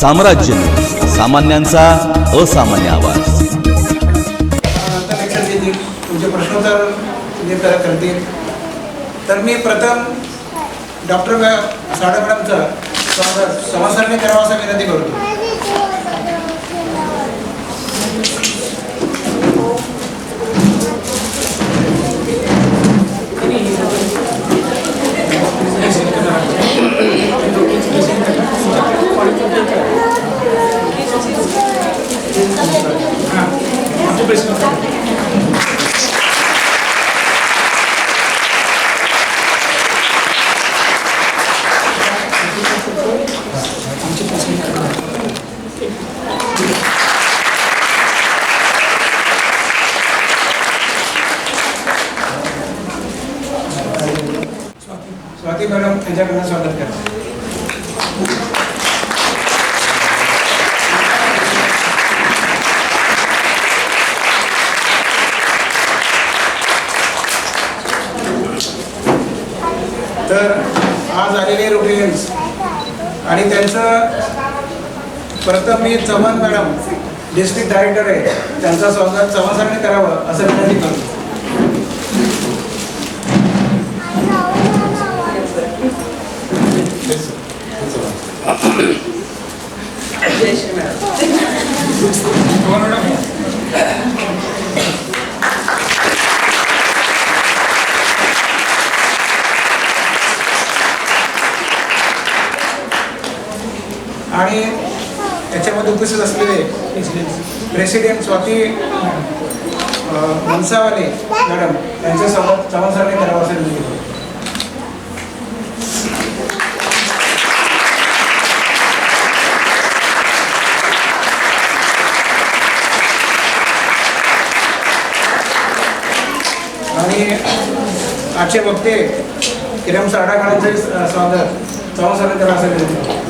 साम्राज्य न्यूज, सामान्यांचा असामान्य आवाज. तुमचे प्रश्नोत्तर जे करतील तर मी प्रथम डॉक्टर साडे मॅडमचं समाजकारणी करावं असं विनंती करतो. स्वाती मॅडम त्यांच्याकडनं स्वागत करतो. तर आज आलेले रोटेरियन्स आणि त्यांचं प्रथम मी चव्हाण मॅडम डिस्ट्रिक्ट डायरेक्टर आहे, त्यांचं स्वागत चव्हाण सरांनी करावं असं विनंती करतो. आणि त्याच्यामध्ये उपस्थित असलेले प्रेसिडेंट स्वाती मनसावाले मॅडम यांच्या सोबत चव्हाण सरांनी करावं असं विनंती करतो. आणि आजचे वक्ते किरण साडाकाळांचे स्वागत चव्हाण सरांनी करावं असं विनंती करतो.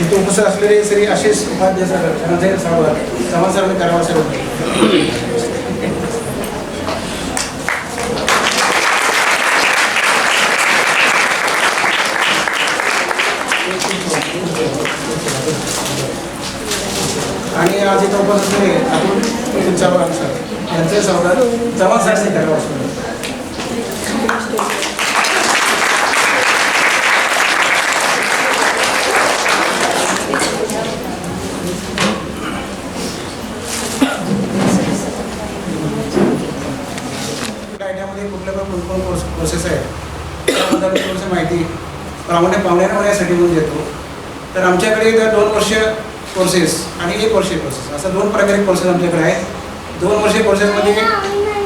इथे उपस्थित असलेले श्री आशिष उपाध्याय सर यांचे स्वागत चव्हाण सरांनी करावं असं विनंती. आणि आज इथं उपस्थित असलेले अतुल चव्हाण सर यांचे स्वागत चव्हाण सरांनी करावं असं विनंती. कुठल्या पण प्रोसेस आहे त्याबद्दल थोडीशी माहिती पाहुण्यांना यासाठी म्हणून देतो. तर आमच्याकडे तर 2 वर्ष कोर्सेस आणि 1 वर्षीय कोर्सेस असं 2 प्रकारे कोर्सेस आमच्याकडे आहेत. 2 वर्षीय कोर्सेसमध्ये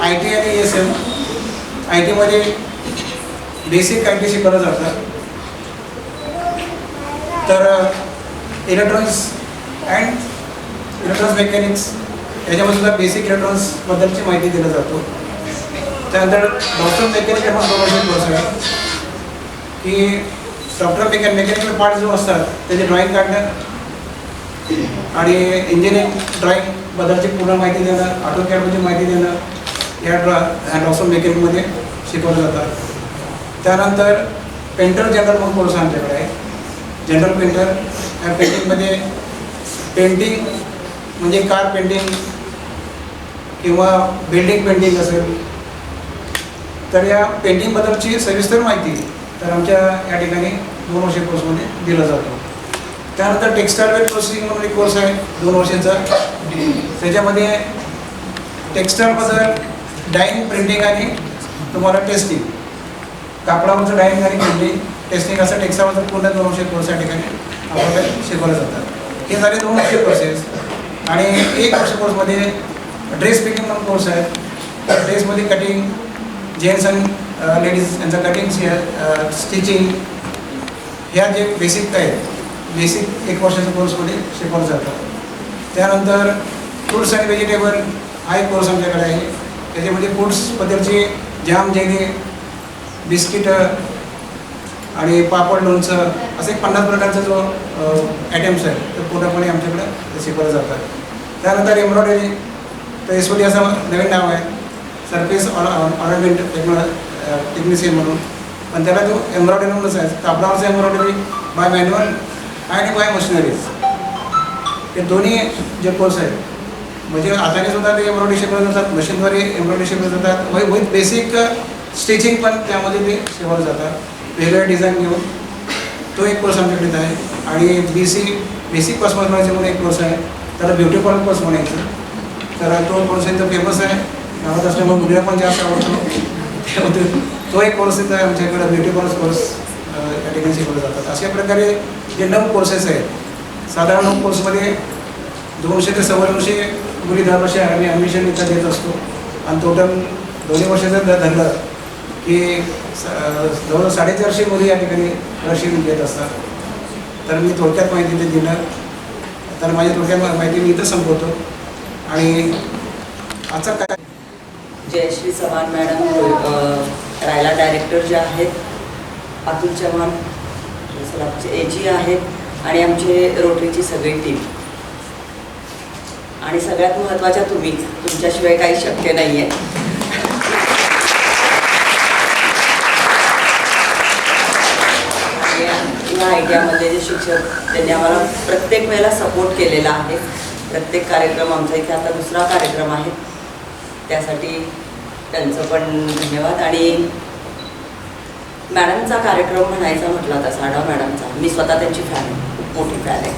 IT आणि ESM. IT मध्ये बेसिक IT शिकवलं जातं. तर इलेक्ट्रॉनिक्स मेकॅनिक्स याच्यामध्ये सुद्धा बेसिक इलेक्ट्रॉनिक्सबद्दलची माहिती दिली जातो. त्यानंतर डॉक्टर मेकॅनिकल पण 2 वर्षाचा कोर्स आहे की डॉक्टर मेकॅनिकल पार्ट जो असतात त्याचे ड्रॉईंग काढणं आणि इंजिनिअरिंग ड्रॉईंगबद्दलची पूर्ण माहिती देणं, ऑटोकॅडची माहिती देणं या डॉक्टर मेकॅनिकमध्ये शिकवलं जातं. त्यानंतर पेंटर जनरल म्हणून कोर्स आमच्याकडे आहे. जनरल पेंटर या पेंटिंगमध्ये पेंटिंग म्हणजे कार पेंटिंग किंवा बिल्डिंग पेंटिंग असेल तर या पेंटिंगबद्दलची सविस्तर माहिती तर आमच्या या ठिकाणी 2 वर्षीय कोर्समध्ये दिला जातो. त्यानंतर टेक्स्टाईल वेअर प्रोसेसिंग म्हणून एक कोर्स आहे 2 वर्षाचा. त्याच्यामध्ये टेक्स्टाईलबद्दल डाईंग, प्रिंटिंग आणि तुम्हाला टेस्टिंग, कापडावरचं डाईंग आणि प्रिंटिंग, टेस्टिंग असं टेक्स्टाईलबद्दल पूर्ण 2 वर्षीय कोर्स या ठिकाणी आपल्याला शिकवलं जातं. हे झाले 2 वर्षीय कोर्सेस. आणि 1 वर्ष कोर्समध्ये ड्रेस मेकिंग म्हणून कोर्स आहे. ड्रेसमध्ये कटिंग, जेंट्स आणि लेडीज यांचं कटिंग, स्टिचिंग ह्या जे बेसिक आहेत 1 वर्षाच्या कोर्समध्ये शिकवलं जातं. त्यानंतर फ्रूट्स आणि व्हेजिटेबल हा एक कोर्स आमच्याकडे आहे. त्याच्यामध्ये फूड्सबद्दलची जॅम, जेली, बिस्किट आणि पापड लोणचं असे 50 प्रकारचा जो आयटम्स आहे ते पूर्णपणे आमच्याकडे शिकवलं जातात. त्यानंतर एम्ब्रॉयडरी, तर एसओडी असं नवीन नाव आहे, सरफेस ऑर्नामेंट टेक्निशियन म्हणून, पण त्याला जो एम्ब्रॉयडरी म्हणूनच आहे, कापडावरचं एम्ब्रॉयडरी बाय मॅन्युअल आणि बाय मशिनरीज, हे दोन्ही जे कोर्स आहेत, म्हणजे हाताने सुद्धा ते एम्ब्रॉयडरी शिकवले जातात, मशीनद्वारे एम्ब्रॉयडरी शिकवले जातात, विथ बेसिक स्टिचिंग पण त्यामध्ये ते शिकवलं जातात, वेगवेगळ्या डिझाईन घेऊन. तो एक कोर्स आमच्याकडे आहे. आणि बेसिक कॉस्मॉलॉजी म्हणून एक कोर्स आहे, त्याला ब्युटी पार्लर कोर्स म्हणायचं. तर तो कोर्स एकदम फेमस आहे, गावात असल्यामुळे मुलीला पण जास्त आवडतो. तो एक कोर्स आहे आमच्याकडे, ब्युटी पार्लर कोर्स या ठिकाणी शिकवले जातात. अशा प्रकारे जे 9 कोर्सेस आहेत, साधारण 9 कोर्समध्ये 200 ते 250 मुली दरवर्षी आम्ही ॲडमिशन इथं देत असतो. आणि टोटल 2 वर्ष जर धरलं की जवळजवळ 450 मुली या ठिकाणी प्रशिक्षण घेत असतात. तर मी थोडक्यात माहिती ते दिलं, तर माझी थोडक्यात माहिती मी इथं संपवतो. आणि आजचा काय, जयश्री चव्हाण मॅडम रायला डायरेक्टर जे आहेत, अतुल चव्हाण सलाबचे AG आहेत, आणि आमचे रोटरीची सगळी टीम, आणि सगळ्यात महत्त्वाच्या तुम्ही, तुमच्याशिवाय काही शक्य नाही आहे. या आयडियामध्ये जे शिक्षक त्यांनी आम्हाला प्रत्येक वेळेला सपोर्ट केलेला आहे. प्रत्येक कार्यक्रम, आमचा इथे आता 2रा कार्यक्रम आहे, त्यासाठी त्यांचं पण धन्यवाद. आणि मॅडमचा कार्यक्रम म्हणायचा म्हटला तर साडा मॅडमचा, मी स्वतः त्यांची फॅन आहे, खूप मोठी फॅन आहे.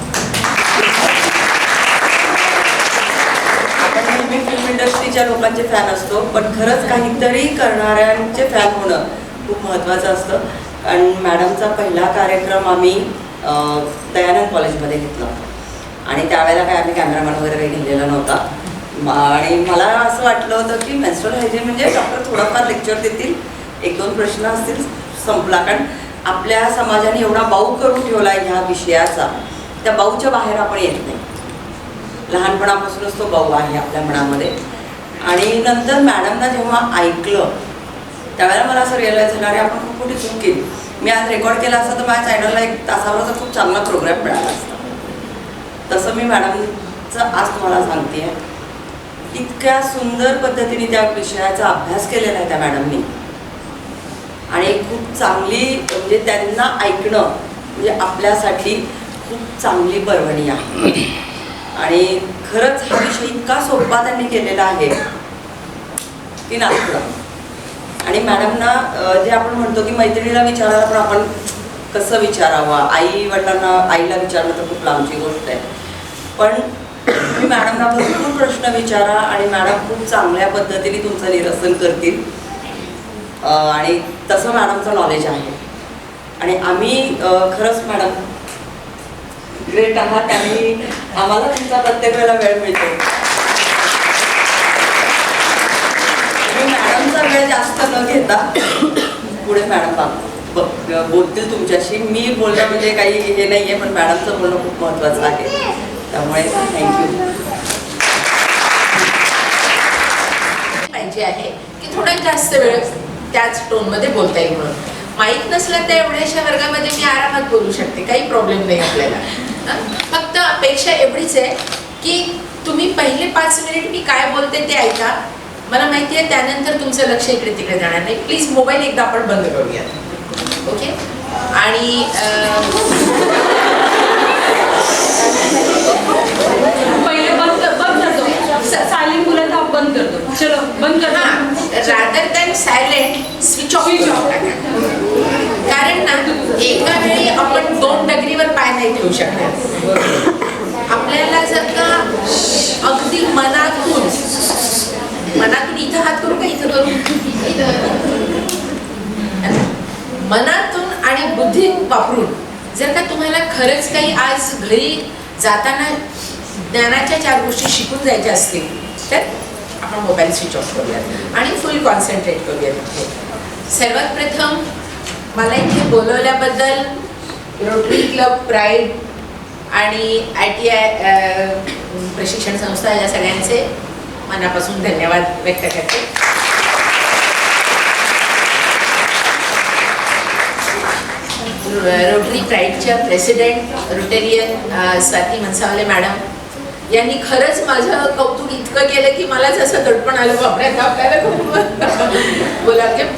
आपण नेहमी फिल्म इंडस्ट्रीच्या लोकांचे फॅन असतो, पण खरंच काहीतरी करणाऱ्यांचे फॅन होणं खूप महत्त्वाचं असतं. आणि मॅडमचा पहिला कार्यक्रम आम्ही दयानंद कॉलेजमध्ये घेतला आणि त्यावेळेला काय आम्ही कॅमेरामॅन वगैरे काही घेतलेला नव्हता. आणि मला असं वाटलं होतं की मेन्स्ट्रुअल हायजीन म्हणजे डॉक्टर थोडाफार लेक्चर देतील, 1-2 प्रश्न असतील, संपला. कारण आपल्या समाजाने एवढा बाऊ करून ठेवला आहे ह्या विषयाचा, त्या बाऊच्या बाहेर आपण येत नाही. लहानपणापासूनच तो बाऊ आहे आपल्या मनामध्ये. आणि नंतर मॅडमना जेव्हा ऐकलं त्यावेळेला मला असं रिअलाईज झालं, अरे आपण खूप मोठी चूक केली. मी आज रेकॉर्ड केला असता तर माझ्या चॅनलला 1 तासावरचा खूप चांगला प्रोग्राम मिळाला असता. तसं मी मॅडमचं आज तुम्हाला सांगते आहे, इतक्या सुंदर पद्धतीने त्या विषयाचा अभ्यास केलेला आहे त्या मॅडमनी. आणि खूप चांगली, म्हणजे त्यांना ऐकणं म्हणजे आपल्यासाठी खूप चांगली पर्वणी आहे. आणि खरंच हा विषय इतका सोपा त्यांनी केलेला आहे की नागपुरा. आणि मॅडमना जे आपण म्हणतो की मैत्रिणीला विचारायला पण आपण कसं विचारावं, आईला विचारणं तर खूप लांबची गोष्ट आहे, पण तुम्ही मॅडमना भरपूर प्रश्न विचारा आणि मॅडम खूप चांगल्या पद्धतीने तुमचं निरसन करतील. आणि तसं मॅडमचं नॉलेज आहे. आणि आम्ही खरंच मॅडम ग्रेट आहात आणि आम्हाला तुमचा प्रत्येक वेळेला वेळ मिळतो. मॅडमचा वेळ जास्त न घेता पुढे मॅडम बोलतील तुमच्याशी. मी बोलणं म्हणजे काही हे नाही आहे, पण मॅडमचं बोलणं खूप महत्त्वाचं आहे. त्यामुळे थँक्यू. पाहिजे आहे की थोडा जास्त वेळ त्याच टोनमध्ये बोलता येईल म्हणून. माहीत नसलं तर एवढ्याशा वर्गामध्ये मी आरामात बोलू शकते, काही प्रॉब्लेम नाही आपल्याला. फक्त अपेक्षा एवढीच आहे की तुम्ही पहिले 5 मिनिट मी काय बोलते ते ऐका. मला माहिती आहे त्यानंतर तुमचं लक्ष इकडे तिकडे जाणार नाही. प्लीज मोबाईल एकदा आपण बंद करूया, ओके? आणि पहिले बंद करतो, सायलेंट बोलायला बंद करतो. चलो बंद कर. Rather than silent switch off टाका. कारण ना एका वेळी आपण 2 डगरीवर पाय नाही ठेवू शकणार. आपल्याला जर का अगदी मनातून इथं हात करू का, इथं करू, मनातून आणि बुद्धी वापरून जर का तुम्हाला खरंच काही आज घरी जाताना ज्ञानाच्या 4 गोष्टी शिकून जायच्या असतील तर आपण मोबाईल स्विच ऑफ करूयात आणि फुल कॉन्सन्ट्रेट करूयात. सर्वात प्रथम मला इथे बोलवल्याबद्दल रोटरी क्लब, प्राईड आणि ITI प्रशिक्षण संस्था या सगळ्यांचे मनापासून धन्यवाद व्यक्त करते. रोटरी प्राईडच्या president Rotarian Swati Mansawale madam यांनी खरंच माझं कौतुक इतकं केलं की मलाच असं दडपण आलं, बापरे आपल्याला खूप बोलावं.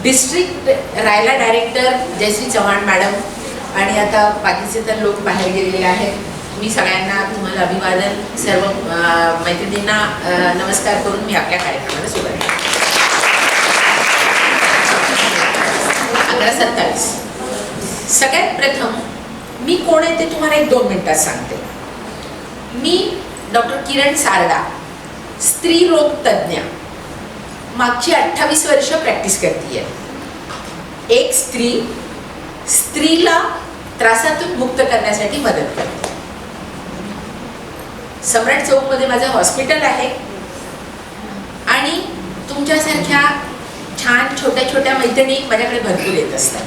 डिस्ट्रिक्ट रायला डायरेक्टर जयश्री चव्हाण मॅडम आणि आता बाकीचे तर लोक बाहेर गेलेले आहेत. मी सगळ्यांना तुम्हाला अभिवादन, सर्व मैत्रिणींना नमस्कार करून मी आपल्या कार्यक्रमाला सुरुवात करते. 11:27. सगळ्यात प्रथम मी कोण आहे ते तुम्हाला 1-2 मिनिटात सांगते. मी डॉक्टर किरण सारडा, स्त्री रोग तज्ज्ञ, मागची 28 वर्ष प्रॅक्टिस करते. एक स्त्रीला त्रासातून मुक्त करण्यासाठी मदत करते. सम्राट चौकमध्ये माझं हॉस्पिटल आहे आणि तुमच्यासारख्या छान छोट्या छोट्या मैत्रिणी माझ्याकडे भरपूर येत असतात.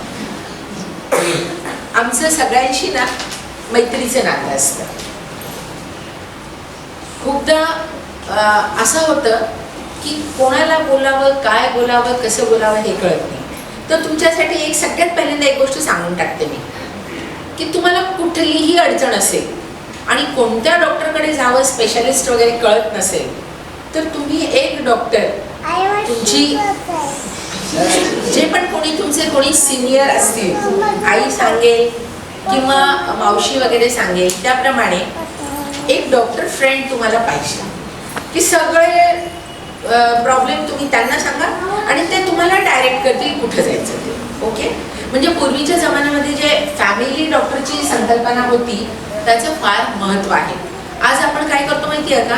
आमचं सगळ्यांशी ना मैत्रीचं नातं असतं. खूपदा असं होतं की कोणाला बोलावं, काय बोलावं, कसं बोलावं हे कळत नाही. तर तुमच्यासाठी एक सगळ्यात पहिल्यांदा एक गोष्ट सांगून टाकते मी, की तुम्हाला कुठलीही अडचण असेल आणि कोणत्या डॉक्टरकडे जावं स्पेशालिस्ट वगैरे कळत नसेल तर तुम्ही एक डॉक्टर तुमची जे पण कोणी सिनियर असतील, आई सांगेल किंवा मावशी वगैरे सांगेल त्याप्रमाणे एक डॉक्टर फ्रेंड तुम्हाला पाहिजे की सगळे प्रॉब्लेम तुम्ही त्यांना सांगा आणि ते तुम्हाला डायरेक्ट करतील कुठं जायचं ते. ओके, म्हणजे पूर्वीच्या जमान्यामध्ये जे फॅमिली डॉक्टरची संकल्पना होती त्याचं फार महत्त्व आहे. आज आपण काय करतो माहिती आहे का,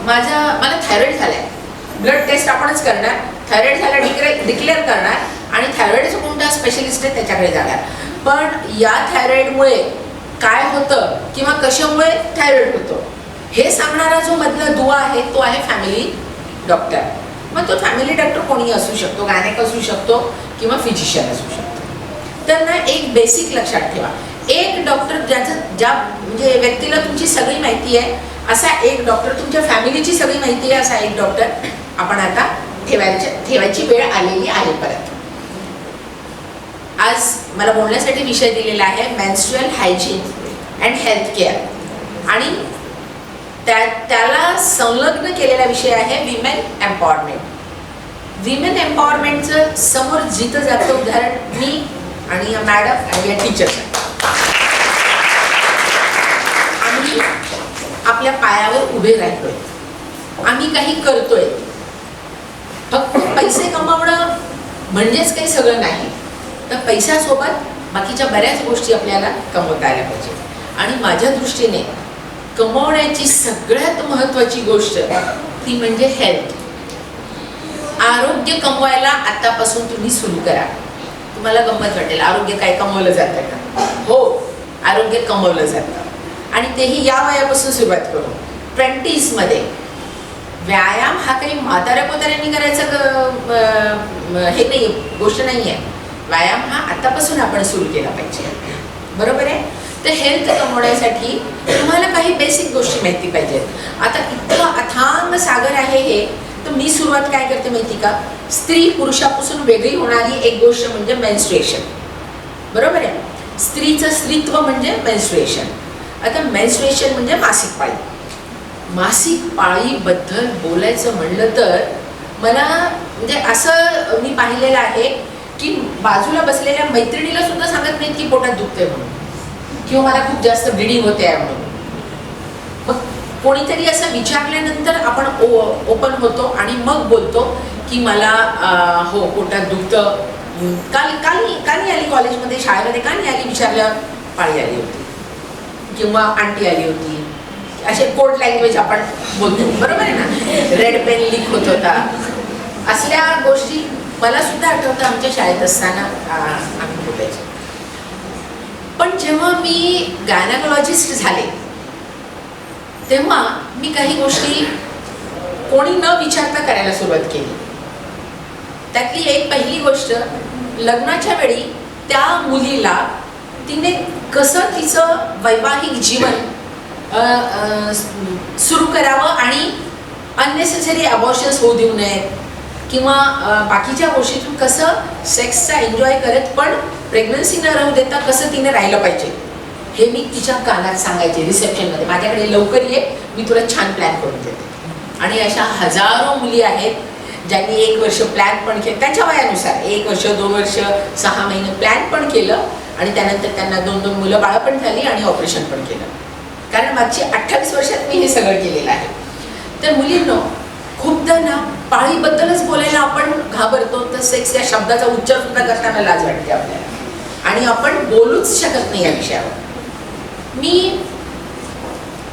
मला थायरॉइड झालाय, ब्लड टेस्ट आपणच करणार, थायरॉइड झाला डिक्लेअर करणार आणि थायरॉइडचा कोणता स्पेशलिस्ट आहे त्याच्याकडे जाणार. पण या थायरॉइडमुळे काय होतं किंवा कशामुळे थायरॉइड होतो हे सांगणारा जो मधला दुवा आहे तो आहे फॅमिली डॉक्टर. मग तो फॅमिली डॉक्टर कोणी असू शकतो, गायनेक असू शकतो किंवा फिजिशियन असू शकतो. तर ना एक बेसिक लक्षात ठेवा, एक डॉक्टर ज्या म्हणजे व्यक्तीला तुमची सगळी माहिती आहे असा एक डॉक्टर, तुमच्या फॅमिलीची सगळी माहिती आहे असा एक डॉक्टर आपण आता ठेवायची वेळ आलेली आहे. परत आज मला बोलण्यासाठी विषय दिलेला आहे menstrual hygiene and health care आणि त्याला संलग्न केलेला विषय आहे विमेन एम्पॉवरमेंट. विमेन एम्पॉवरमेंटचं समोर जिथं जातं उदाहरण मी आणि या मॅडम आणि या टीचर. आम्ही आपल्या पायावर उभे राहतोय, आम्ही काही करतोय. फक्त पैसे कमावणं म्हणजेच काही सगळं नाही, तर पैशासोबत बाकीच्या बऱ्याच गोष्टी आपल्याला कमवता आल्या पाहिजे. आणि माझ्या दृष्टीने कमवण्याची सगळ्यात महत्त्वाची गोष्ट ती म्हणजे हेल्थ. आरोग्य कमवायला आतापासून तुम्ही सुरू करा. तुम्हाला गंमत वाटेल, आरोग्य काय कमवलं जातं का? हो, आरोग्य कमवलं जातं आणि तेही या वयापासून सुरुवात करू. 20s मध्ये व्यायाम हा काही म्हाताऱ्या पोताऱ्यांनी करायचं हे नाही, गोष्ट नाही आहे. व्यायाम हा आतापासून आपण सुरू केला पाहिजे, बरोबर आहे. तर हेल्थ कमवण्यासाठी तुम्हाला काही बेसिक गोष्टी माहिती पाहिजेत. आता इतकं अथांग सागर आहे हे, तर मी सुरुवात काय करते माहिती का, स्त्री पुरुषापासून वेगळी होणारी एक गोष्ट म्हणजे मेन्स्ट्रुएशन, बरोबर आहे. स्त्रीचं स्त्रीत्व म्हणजे मेन्स्ट्रुएशन. आता मेन्स्ट्रुएशन म्हणजे मासिक पाळी. मासिक पाळीबद्दल बोलायचं म्हणलं तर मला म्हणजे असं मी पाहिलेलं आहे की बाजूला बसलेल्या मैत्रिणीला सुद्धा सांगत नाहीत की पोटात दुखते म्हणून किंवा मला खूप जास्त ब्लिडिंग होते आहे म्हणून. मग कोणीतरी असं विचारल्यानंतर आपण ओपन होतो आणि मग बोलतो की मला हो पोटात दुखतं. काल नाही आली कॉलेजमध्ये, शाळेमध्ये का नाही आली विचारल्यावर पाळी आली होती किंवा आंटी आली होती, असे कोड लँग्वेज आपण बोलतो, बरोबर आहे ना. रेड पेन लीक होत होता, असल्या गोष्टी मला सुद्धा आठवतं आमच्या शाळेत असताना आम्ही बोलायचो. पण जेव्हा मी गायनेकोलॉजिस्ट झाले तेव्हा मी काही गोष्टी कोणी न विचारता करायला सुरुवात केली. त्यातली एक पहिली गोष्ट, लग्नाच्या वेळी त्या मुलीला तिने कसं तिचं वैवाहिक जीवन सुरू करावं आणि अननेसेसरी अबॉर्शन्स होऊ देऊ नयेत किंवा बाकीच्या गोष्टीतून कसं सेक्सचा एन्जॉय करत पण प्रेग्नन्सी न राहू देता कसं तिने राहिलं पाहिजे हे मी तिच्या कानात सांगायचे रिसेप्शनमध्ये. माझ्याकडे लवकर ये, मी तुला छान प्लॅन करून देते. आणि अशा हजारो मुली आहेत ज्यांनी 1 वर्ष प्लॅन पण केलं, त्यांच्या वयानुसार 1 वर्ष 2 वर्ष 6 महिने प्लॅन पण केलं आणि त्यानंतर त्यांना 2-2 मुलं बाळं पण झाली आणि ऑपरेशन पण केलं. कारण मागची 28 वर्षात मी हे सगळं केलेलं आहे. तर मुलींनो, खूपदा ना पाळीबद्दलच बोलायला आपण घाबरतो, तर सेक्स या शब्दाचा उच्चार सुद्धा करताना लाज वाटते आपल्याला आणि आपण बोलूच शकत नाही या विषयावर. मी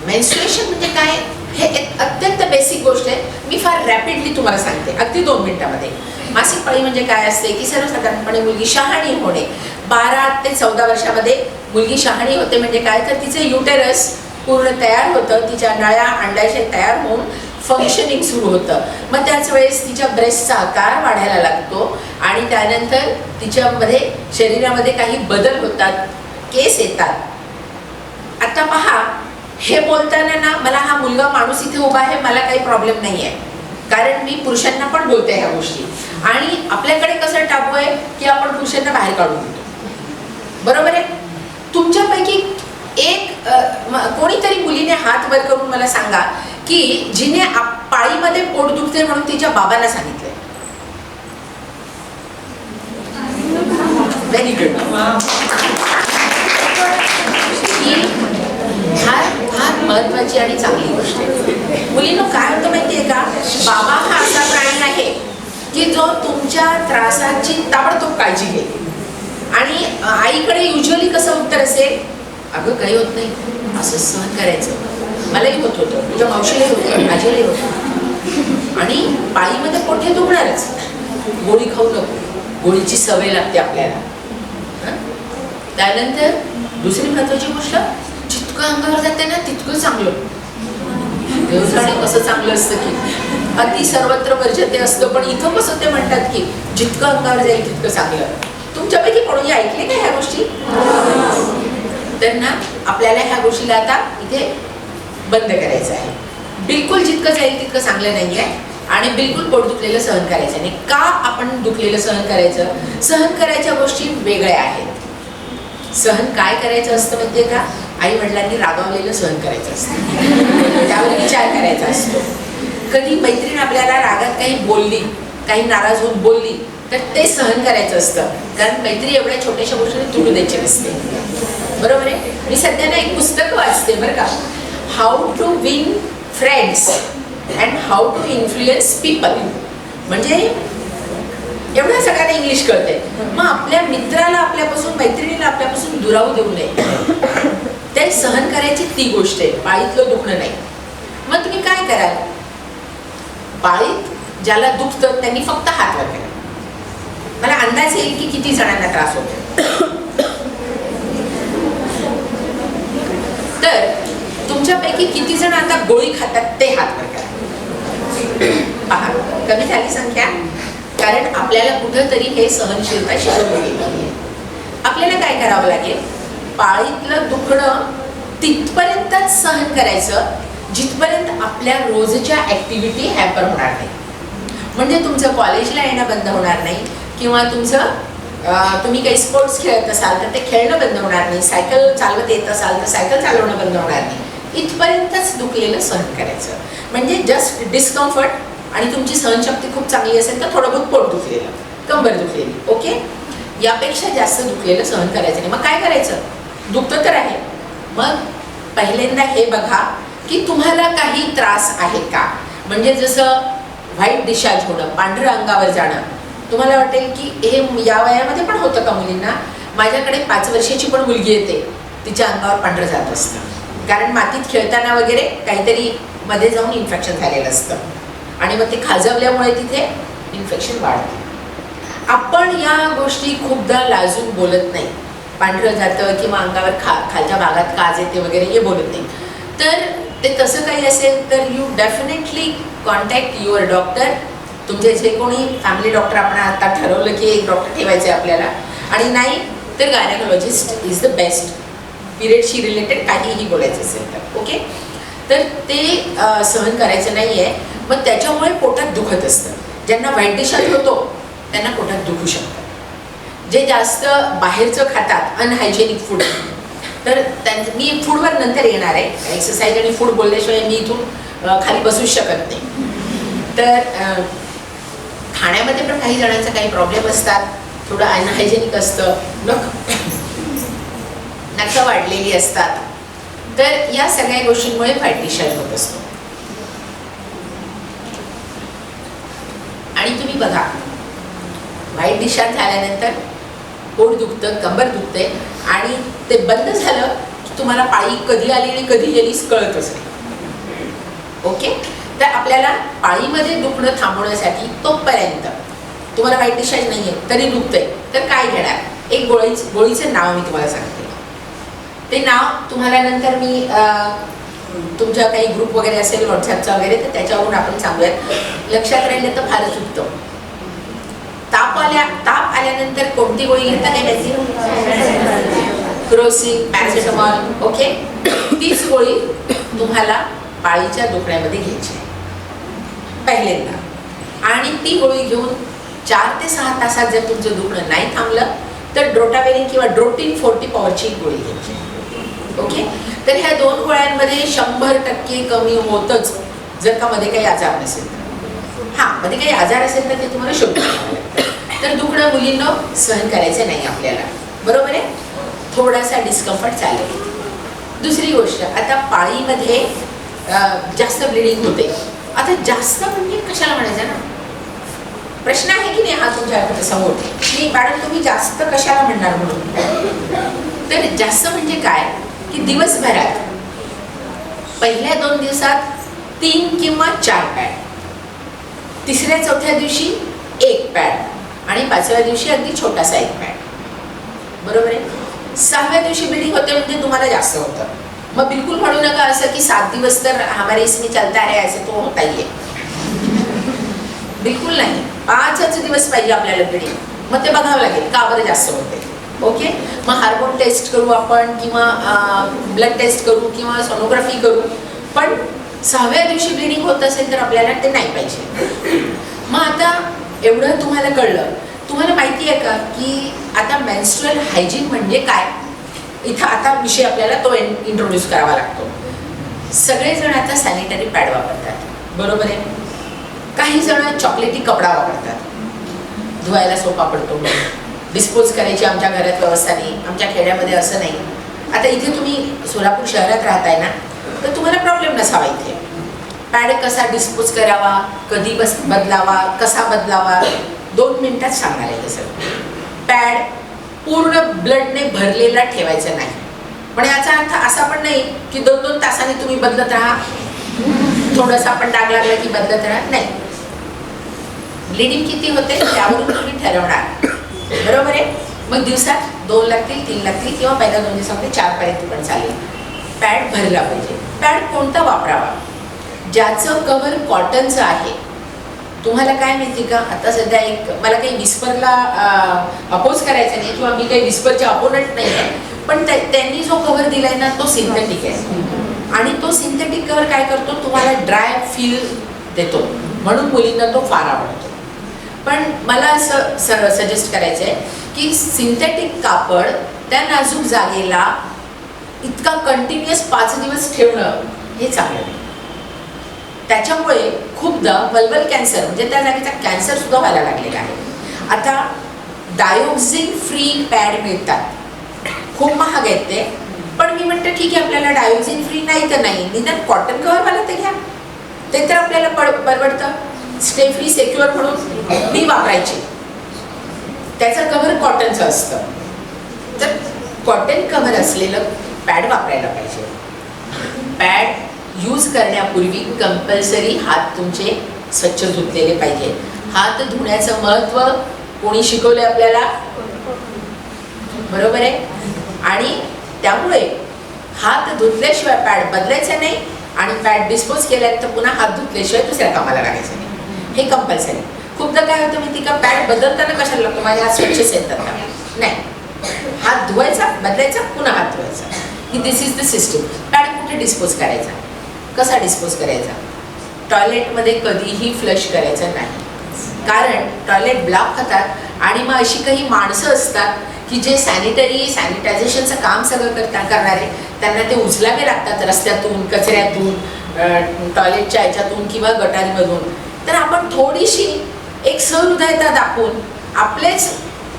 मेन्स्ट्रुएशन म्हणजे काय हे एक अत्यंत बेसिक गोष्ट आहे. मी फार रॅपिडली तुम्हाला सांगते, अगदी 2 मिनिटामध्ये. मासिक पाळी म्हणजे काय असते की सर्वसाधारणपणे मुलगी शहाणी होणे. 12 ते 14 वर्षामध्ये मुलगी शहाणी होते. म्हणजे काय तर तिचं युटेरस पूर्ण तयार होतं, तिच्या नळ्या अंडाशय तयार होऊन फंक्शनिंग सुरू होतं. मग त्याच वेळेस तिच्या ब्रेस्टचा आकार वाढायला लागतो आणि त्यानंतर तिच्यामध्ये शरीरामध्ये काही बदल होतात, केस येतात. आता पहा, हे बोलताना ना मला हा मुलगा माणूस इथे उभा आहे, मला काही प्रॉब्लेम नाही आहे, कारण मी पुरुषांना पण बोलते ह्या गोष्टी. आणि आपल्याकडे कसं टाबू आहे की आपण पुरुषांना बाहेर काढून देतो, बरोबर आहे. तुमच्यापैकी एक कोणीतरी मुलीने हात वर करून मला सांगा की जिने पाळीमध्ये पोट दुखते म्हणून तिच्या बाबांना सांगितलंय. Very good. फार फार महत्वाची आणि चांगली गोष्ट आहे. मुलींनो, काय होतं माहितीये का, बाबा हा असा प्राणी आहे की जो तुमच्या त्रासाची ताबडतोब काळजी घेईल. आणि आईकडे युजली कसं उत्तर असेल, अगं काही होत नाही, असं सहन करायचं. मलाही होत होतं, तुझ्या मावशीलाही होतं, माझ्यालाही होतं. आणि पाळीमध्ये पोट हे दुखणारच, गोळी खाऊ नको, गोळीची सवय लागते आपल्याला. त्यानंतर दुसरी महत्वाची गोष्ट, जितकं अंगावर जाते ना तितकं चांगलं. देवसाने कसं चांगलं असतं की अति सर्वत्र वर्जते असतं, पण इथं कसं ते म्हणतात की जितकं अंगावर जाईल तितकं चांगलं. तुमच्यापैकी कोणी ऐकले का ह्या गोष्टी? तर ना आपल्याला ह्या गोष्टीला आता इथे बंद करायचं आहे. बिलकुल जितकं जाईल तितकं चांगलं नाही आहे आणि बिलकुल पोट दुखलेलं सहन करायचं नाही. का आपण दुखलेलं सहन करायचं? सहन करायच्या गोष्टी वेगळ्या आहेत. सहन काय करायचं असतं माहितीये का, आई वडिलांनी रागावलेलं सहन करायचं असतं, त्यावर विचार करायचा असतो. कधी मैत्रीण आपल्याला रागात काही बोलली, काही नाराज होऊन बोलली, तर ते सहन करायचं असतं, कारण मैत्री एवढ्या छोट्याशा गोष्टीने तुटू द्यायची नसते, बरोबर आहे. मी सध्या ना एक पुस्तक वाचते बरं का, how to win friends and how to influence people. म्हणजे एवढ्या सगळ्यांना इंग्लिश कळते, मग आपल्या मित्राला आपल्यापासून, मैत्रिणीला आपल्यापासून दुरावू देऊ नये. ते सहन करायची ती गोष्ट आहे, पाळीतलं दुखणं नाही. मग तुम्ही काय कराल, पाळीत ज्याला दुखतं त्यांनी फक्त हात वर करा. मला अंदाज येईल की किती जणांना त्रास होतो. तर तुमच्यापैकी किती जण आता गोळी खातात ते हात वर करा. पहा, कमी झाली संख्या, कारण आपल्याला कुठंतरी हे सहनशीलता शिकवली गेली आहे. आपल्याला काय करावं लागेल, पाळीतलं दुखणं तिथपर्यंतच सहन करायचं जिथपर्यंत आपल्या रोजच्या ऍक्टिव्हिटी हॅम्पर होणार नाही. म्हणजे तुमचं कॉलेजला येणं बंद होणार नाही, किंवा तुमचं तुम्ही काही स्पोर्ट्स खेळत असाल तर ते खेळणं बंद होणार नाही, सायकल चालवत येत असाल तर सायकल चालवणं बंद होणार नाही. इथपर्यंतच दुखलेलं सहन करायचं. म्हणजे जस्ट डिस्कम्फर्ट, आणि तुमची सहनशक्ती खूप चांगली असेल तर थोडं बहुत पोट दुखलेलं, कंबर दुखलेली, ओके. यापेक्षा जास्त दुखलेलं सहन करायचं नाही. मग काय करायचं, दुखतं तर आहे, मग पहिल्यांदा हे बघा की तुम्हाला काही त्रास आहे का. म्हणजे जसं व्हाईट डिस्चार्ज होणं, पांढरं अंगावर जाणं. तुम्हाला वाटेल की हे या वयामध्ये पण होतं का मुलींना. माझ्याकडे 5 वर्षाची पण मुलगी येते, तिच्या अंगावर पांढरं जात असतं, कारण मातीत खेळताना वगैरे काहीतरी मध्ये जाऊन इन्फेक्शन झालेलं असतं आणि मग ते खाजवल्यामुळे तिथे इन्फेक्शन वाढतं. आपण या गोष्टी खूपदा लाजून बोलत नाही. पांढरं जातं किंवा अंगावर खालच्या भागात काज येते वगैरे हे बोलत नाही. तर ते तसं काही असेल तर you definitely contact your doctor. तुमचे जे कोणी फॅमिली डॉक्टर, आपण आता ठरवलं की एक डॉक्टर ठेवायचे आपल्याला, आणि नाही तर गायनेकोलॉजिस्ट इज द बेस्ट. पिरियडशी रिलेटेड काहीही बोलायचं असेल तर, ओके. तर ते सहन करायचं नाही आहे. मग त्याच्यामुळे पोटात दुखत असतं. ज्यांना व्हाईट डिशार्ज होतो त्यांना पोटात दुखू शकतं. जे जास्त बाहेरचं खातात अनहायजेनिक फूड, तर मी फूडवर नंतर येणार आहे. एक्सरसाइज आणि फूड बोलल्याशिवाय मी इथून खाली बसूच शकत नाही. तर खाण्यामध्ये पण काही जणांचा काही प्रॉब्लेम असतात, थोडं अनहायजेनिक असतं, नखं वाढलेली असतात. तर या सगळ्या गोष्टींमुळे व्हाईट डिशार्ज होत असतो. आणि तुम्ही बघा, व्हाईट डिशार्ज झाल्यानंतर पोट दुखतं, कंबर दुखते आणि ते बंद झालं की तुम्हाला पाळी कधी आली आणि कधी गेली कळतच नाही. ओके, तर आपल्याला पाळीमध्ये दुखणं थांबवण्यासाठी तोपर्यंत तुम्हाला व्हाईट डिशार्ज नाही आहे तरी दुखतंय, तर काय घेणार? एक गोळीचं नाव मी तुम्हाला सांगते. ते नाव तुम्हाला नंतर मी तुमच्या काही ग्रुप वगैरे असेल व्हॉट्सॲपचा वगैरे, तर त्याच्यावरून आपण सांगूयात. लक्षात राहिलं तर फारच उत्तम. ताप आल्यानंतर कोणती गोळी घेता? काय माहिती? Crocin, paracetamol. ओके, तीच गोळी तुम्हाला पाळीच्या दुखण्यामध्ये घ्यायची पहिल्यांदा. आणि ती गोळी घेऊन 4 ते 6 तासात जर तुमचं दुखणं नाही थांबलं तर ड्रोटावेरिन किंवा ड्रोटिन 40 पॉवरची गोळी घ्यायची. ओके, तर ह्या 2 गोळ्यांमध्ये 100% कमी होतच जर का मध्ये काही आजार नसेल. मध्ये काही आजार असेल तर ते तुम्हाला शोधून. तर दुखणं मुलींना सहन करायचं नाही आपल्याला, बरोबर आहे. थोडासा डिस्कम्फर्ट चालेल. दुसरी गोष्ट, आता पाळीमध्ये जास्त ब्लिडिंग होते. आता जास्त म्हणजे कशाला म्हणायचं ना, प्रश्न आहे की नाही हा तुमच्या समोर की मॅडम तुम्ही जास्त कशाला म्हणणार म्हणून. तर जास्त म्हणजे काय की दिवसभरात पहिल्या 2 दिवसात 3 किंवा 4 पॅड, तिसऱ्या चौथ्या दिवशी 1 पॅड आणि 5व्या दिवशी अगदी छोटासा 1 पॅड, बरोबर आहे. 6व्या दिवशी ब्लिडिंग होते म्हणजे तुम्हाला जास्त होतं. मग बिलकुल म्हणू नका असं की 7 दिवस तर हमारे इसमें चलता है, असं तो होता ही आहे. बिलकुल नाही, 5च दिवस पाहिजे आपल्याला ब्लिडिंग. मग ते बघावं लागेल का बरं जास्त होते. ओके, मग हार्मोन टेस्ट करू आपण किंवा ब्लड टेस्ट करू किंवा सोनोग्राफी करू, पण 6व्या दिवशी ब्लिडिंग होत असेल तर आपल्याला ते नाही पाहिजे. मग आता एवढं तुम्हाला कळलं. तुम्हाला माहिती आहे का की आता मेन्स्ट्रुअल हायजीन म्हणजे काय? इथं आता विषय आपल्याला तो इंट्रोड्यूस करावा लागतो. सगळेजण आता सॅनिटरी पॅड वापरतात, बरोबर आहे. काही जण चॉकलेटी कपडा वापरतात, धुवायला सोपा पडतो, डिस्पोज करायची आमच्या घरात व्यवस्था नाही, आमच्या खेड्यामध्ये असं नाही. आता इथे तुम्ही सोलापूर शहरात राहताय ना, तर तुम्हाला प्रॉब्लेम नसावा इथे. पॅड कसा डिस्पोज करावा, कधी बदलावा, कसा बदलावा, 2 मिनिटात सांगणार आहे. सर पॅड पूर्ण ब्लडने भरलेला ठेवायचा नाही, पण याचा अर्थ असा पण नाही की 2-2 तासांनी तुम्ही बदलत राहा, थोडंसं आपण डाग लागला की बदलत राहा, नाही. ब्लिडिंग किती होते त्यावरून तुम्ही ठरवणार, बरोबर आहे. मग दिवसात 2 लागतील, 3 लागतील किंवा पहिल्या 2 दिवसामध्ये 4 पर्यंत पण चालेल. पॅड भरला पाहिजे. पॅड कोणता वापरावा? ज्याचं कव्हर कॉटनचं आहे. तुम्हाला काय माहिती का, आता सध्या मला काही विस्परला अपोज करायचं नाही किंवा मी काही विस्परचे अपोनंट नाही आहे, पण त्यांनी जो कव्हर दिलाय ना तो सिंथेटिक आहे. आणि तो सिंथेटिक कव्हर काय करतो, तुम्हाला ड्राय फील देतो, म्हणून मुलींना तो फार आवडतो. पण मला असं सजेस्ट करायचं आहे की सिंथेटिक कापड त्या नाजूक जागेला इतका कंटिन्युअस 5 दिवस ठेवणं हे चांगलं नाही. त्याच्यामुळे खूपदा वल्वल कॅन्सर म्हणजे त्या जागेचा कॅन्सर सुद्धा व्हायला लागलेला आहे. आता डायोक्सिन फ्री पॅड मिळतात, खूप महाग आहेत ते, पण मी म्हणते ठीक आहे आपल्याला डायोक्सिन फ्री नाही तर नाही, निदान कॉटन कव्हरवाला ते घ्या, ते तर आपल्याला परवडतं. स्टे फ्री सेक्युअर म्हणून मी वापरायची, त्याचं कव्हर कॉटनचं असतं. तर कॉटन कव्हर असलेलं पॅड वापरायला पाहिजे. पॅड यूज करण्यापूर्वी कंपल्सरी हात तुमचे स्वच्छ धुतलेले पाहिजे. हात धुण्याचं महत्त्व कोणी शिकवलं आपल्याला, बरोबर आहे. आणि त्यामुळे हात धुतल्याशिवाय पॅड बदलायचं नाही आणि पॅड डिस्पोज केल्यानंतर पुन्हा हात धुतल्याशिवाय दुसऱ्या कामाला लागायचं नाही, हे कंपल्सरी. खूपदा काय होतं माहिती का, पॅड बदलताना कशाला लागतो, माझे हात स्वच्छच येतात का नाही, हात धुवायचा, बदलायचा, पुन्हा हात धुवायचा, ही दिस इज द सिस्टम. पॅड कुठे डिस्पोज करायचा, कसा डिस्पोज करायचा? टॉयलेटमध्ये कधीही फ्लश करायचा नाही. कारण टॉयलेट ब्लॉक होतात आणि मग अशी काही माणसं असतात की जे सॅनिटायझेशनचं काम सगळं करणारे, त्यांना ते उचलावे लागतात रस्त्यातून, कचऱ्यातून, टॉयलेटच्या ह्याच्यातून किंवा गटारीमधून. तर आपण थोडीशी एक सहृदयता दाखवून, आपलेच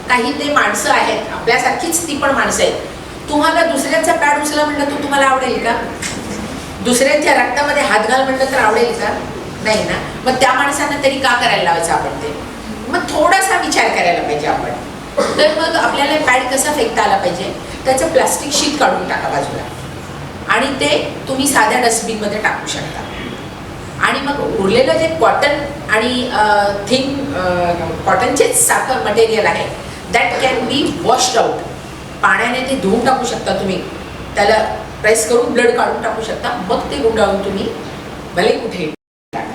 काही ते माणसं आहेत, आपल्यासारखीच ती पण माणसं आहेत, तुम्हाला दुसऱ्यांचा पॅड उचला म्हणलं तर तुम्हाला आवडेल का? दुसऱ्यांच्या रक्तामध्ये हात घाल म्हणलं तर आवडेल का? नाही ना. मग त्या माणसांना तरी का करायला लावायचं आपण ते? मग थोडासा विचार करायला पाहिजे आपण. तर मग आपल्याला पॅड कसा फेकता आला पाहिजे, त्याचं प्लास्टिक शीट काढून टाका बाजूला आणि ते तुम्ही साध्या डस्टबिनमध्ये टाकू शकता. आणि मग उरलेलं जे कॉटन आणि कॉटनचेच सारखं मटेरियल आहे, that can be washed out. पाण्याने ते धुवून टाकू शकता तुम्ही, त्याला प्रेस करून ब्लड काढून टाकू शकता, मग ते गुंडाळून तुम्ही भले कुठे टाका.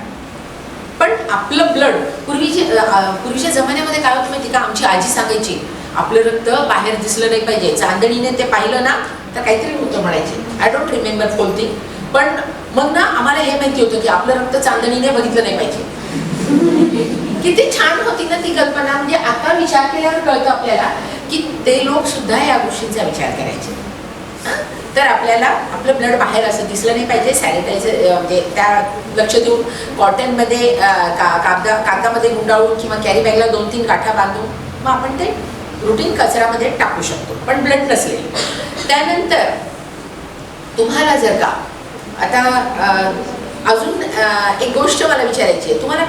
पण आपलं ब्लड पूर्वीच्या जमान्यामध्ये काय होतं माहिती का, आमची आजी सांगायची आपलं रक्त बाहेर दिसलं नाही पाहिजे, चांदणीने ते पाहिलं ना तर काहीतरी होतं म्हणायचे. I don't remember full thing. पण मग ना आम्हाला हे माहिती होतं की आपलं रक्त चांदणीने बघितलं नाही पाहिजे. किती छान होती ना ती कल्पना. म्हणजे आता विचार केल्यावर कळतं आपल्याला की ते लोक सुद्धा या गोष्टींचा विचार करायचे. तर आपल्याला आपलं ब्लड बाहेर असं दिसलं नाही पाहिजे. सॅनिटायझर म्हणजे त्या लक्ष देऊन कॉटनमध्ये कागदामध्ये गुंडाळून किंवा कॅरी बॅगला 2-3 गाठा बांधून मग आपण ते रुटीन कचऱ्यामध्ये टाकू शकतो, पण ब्लड नसले. त्यानंतर तुम्हाला जर का आता अजून एक गोष्ट मला विचारायची आहे, तुम्हाला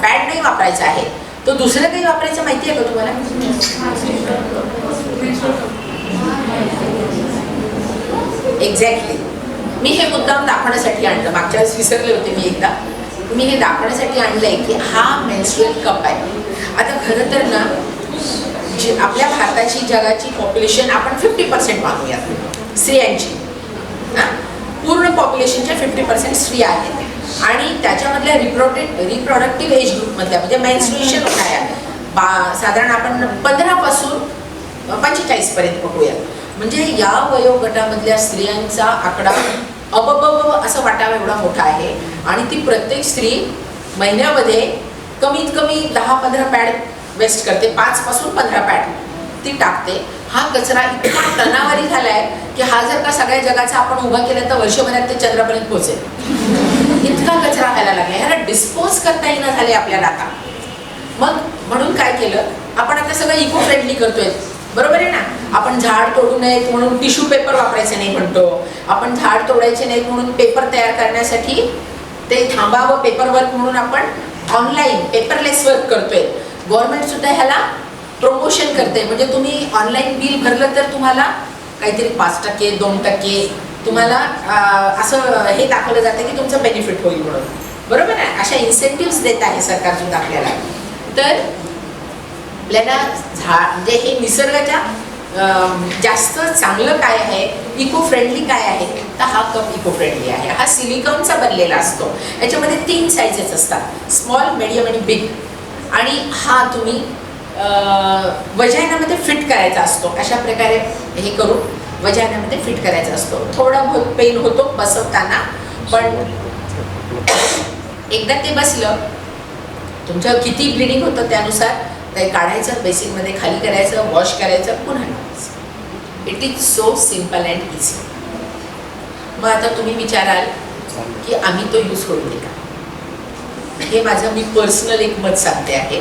पॅड नाही वापरायचं आहे तर दुसरं काही वापरायचं माहिती आहे का तुम्हाला? एक्झॅक्टली. मी हे मुद्दाम दाखवण्यासाठी आणलं, मागच्या वेळेस विसरले होते मी एकदा. मी हे दाखवण्यासाठी आणलंय की हा मेन्स्ट्रुअल कप आहे. आता खरं तर ना जी आपल्या भारताची जगाची पॉप्युलेशन आपण 50% मानूयात स्त्रियांची. पूर्ण पॉप्युलेशनच्या 50% स्त्रिया आहेत आणि त्याच्यामधल्या रिप्रोडक्टिव्ह एज ग्रुपमधल्या म्हणजे मेन्स्ट्रुएशन काय साधारण आपण 15 पासून 45 पर्यंत बघूया. म्हणजे या वयोगटामधल्या स्त्रियांचा आकडा अबब असं वाटावा एवढा मोठा आहे आणि ती प्रत्येक स्त्री महिन्यामध्ये कमीत कमी 10-15 पॅड वेस्ट करते. 5 पासून 15 पॅड ती टाकते. हा कचरा इतका टनावारी झालाय की हा जर का सगळ्या जगाचा आपण उभा केला तर वर्षभरात ते चंद्रापर्यंत पोहोचेल. इतका कचरा व्हायला लागला, ह्याला डिस्पोज करता येणं झाले आपल्याला आता. मग म्हणून काय केलं आपण, आता सगळं इको फ्रेंडली करतोय, बरोबर आहे ना. आपण झाड तोडू नयेत म्हणून टिश्यू पेपर वापरायचे नाही म्हणतो. आपण झाड तोडायचे नाहीत म्हणून पेपर तयार करण्यासाठी ते थांबावं पेपर वर्क म्हणून आपण ऑनलाईन पेपरलेस वर्क करतोय. गव्हर्नमेंट सुद्धा ह्याला प्रमोशन करते. म्हणजे तुम्ही ऑनलाईन बिल भरलं तर तुम्हाला काहीतरी 5%, 2% तुम्हाला असं हे दाखवलं जातं की तुमचं बेनिफिट होईल म्हणून, बरोबर आहे. अशा इन्सेंटिव्स देत आहे सरकार सुद्धा आपल्याला. तर आपल्याला म्हणजे हे निसर्गाच्या जास्त चांगलं काय आहे, इको फ्रेंडली काय आहे, तर हा कप इको फ्रेंडली आहे. हा सिलिकॉनचा बनलेला असतो. याच्यामध्ये 3 साईजेस असतात, स्मॉल, मीडियम आणि बिग. आणि हा तुम्ही वजायनामध्ये फिट करायचा असतो. अशा प्रकारे हे करून वजायनामध्ये फिट करायचा असतो. थोडा बहुत पेन होतो बसवताना, पण एकदा ते बसलं तुमचं किती ब्लिडिंग होतं त्यानुसार ते काढायचं, बेसिनमध्ये खाली करायचं, वॉश करायचं, पुन्हा लावायचं. It is so simple and easy. मग आता तुम्ही विचाराल की आम्ही तो यूज करू दे का? हे माझं मी पर्सनल एक मत सांगते आहे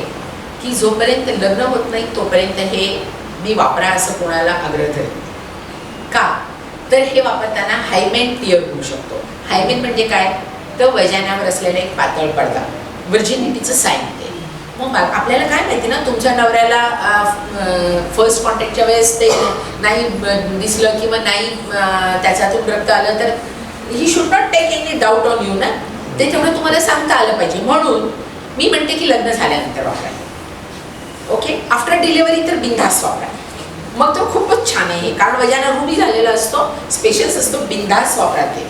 की जोपर्यंत लग्न होत नाही तोपर्यंत हे मी वापरा असं कोणाला आग्रह धरेल. का तर हे वापरताना हायमेन क्लिअर होऊ शकतो. हायमेन म्हणजे काय, तर वजानावर असलेला एक पातळ पडदा, व्हर्जिनिटीचं साईन ते. मग आपल्याला काय माहिती ना, तुमच्या नवऱ्याला फर्स्ट कॉन्टॅक्टच्या वेळेस ते नाही दिसलं किंवा नाही त्याच्यातून रक्त आलं तर he should not take any doubt on you ना. ते तेवढं तुम्हाला सांगता आलं पाहिजे. म्हणून मी म्हणते की लग्न झाल्यानंतर वापरा. ओके, आफ्टर डिलिव्हरी तर बिनधास्त वापरा. मग तो खूपच छान आहे, कारण वजाना रूढी झालेला असतो, स्पेशल्स असतो, बिनधास्त वापरा ते.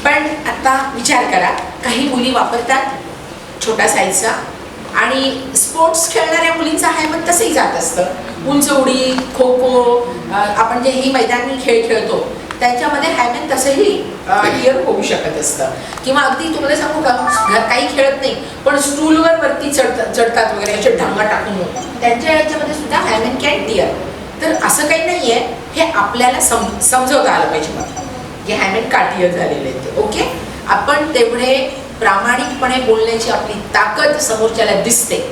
पण आता विचार करा, काही मुली वापरतात छोटा साईजचा आणि स्पोर्ट्स खेळणाऱ्या मुलींचा हायमन तसंही जात असतं. उंच उडी, खो खो, आपण जे ही मैदानी खेळ खेळतो त्याच्यामध्ये हॅमेन तसंही टिअर होऊ शकत असतं. किंवा अगदी तुम्हाला सांगू का, काही खेळत नाही पण स्टूलवर वरती चढतात वगैरे असे ढांगा टाकून, त्यांच्या याच्यामध्ये सुद्धा हॅमेन कॅन टिअर. तर असं काही नाही आहे, हे आपल्याला समजवता आलं पाहिजे मग की हॅमेन का टिअर झालेले ते. ओके, आपण तेवढे प्रामाणिकपणे बोलण्याची आपली ताकद समोरच्याला दिसते.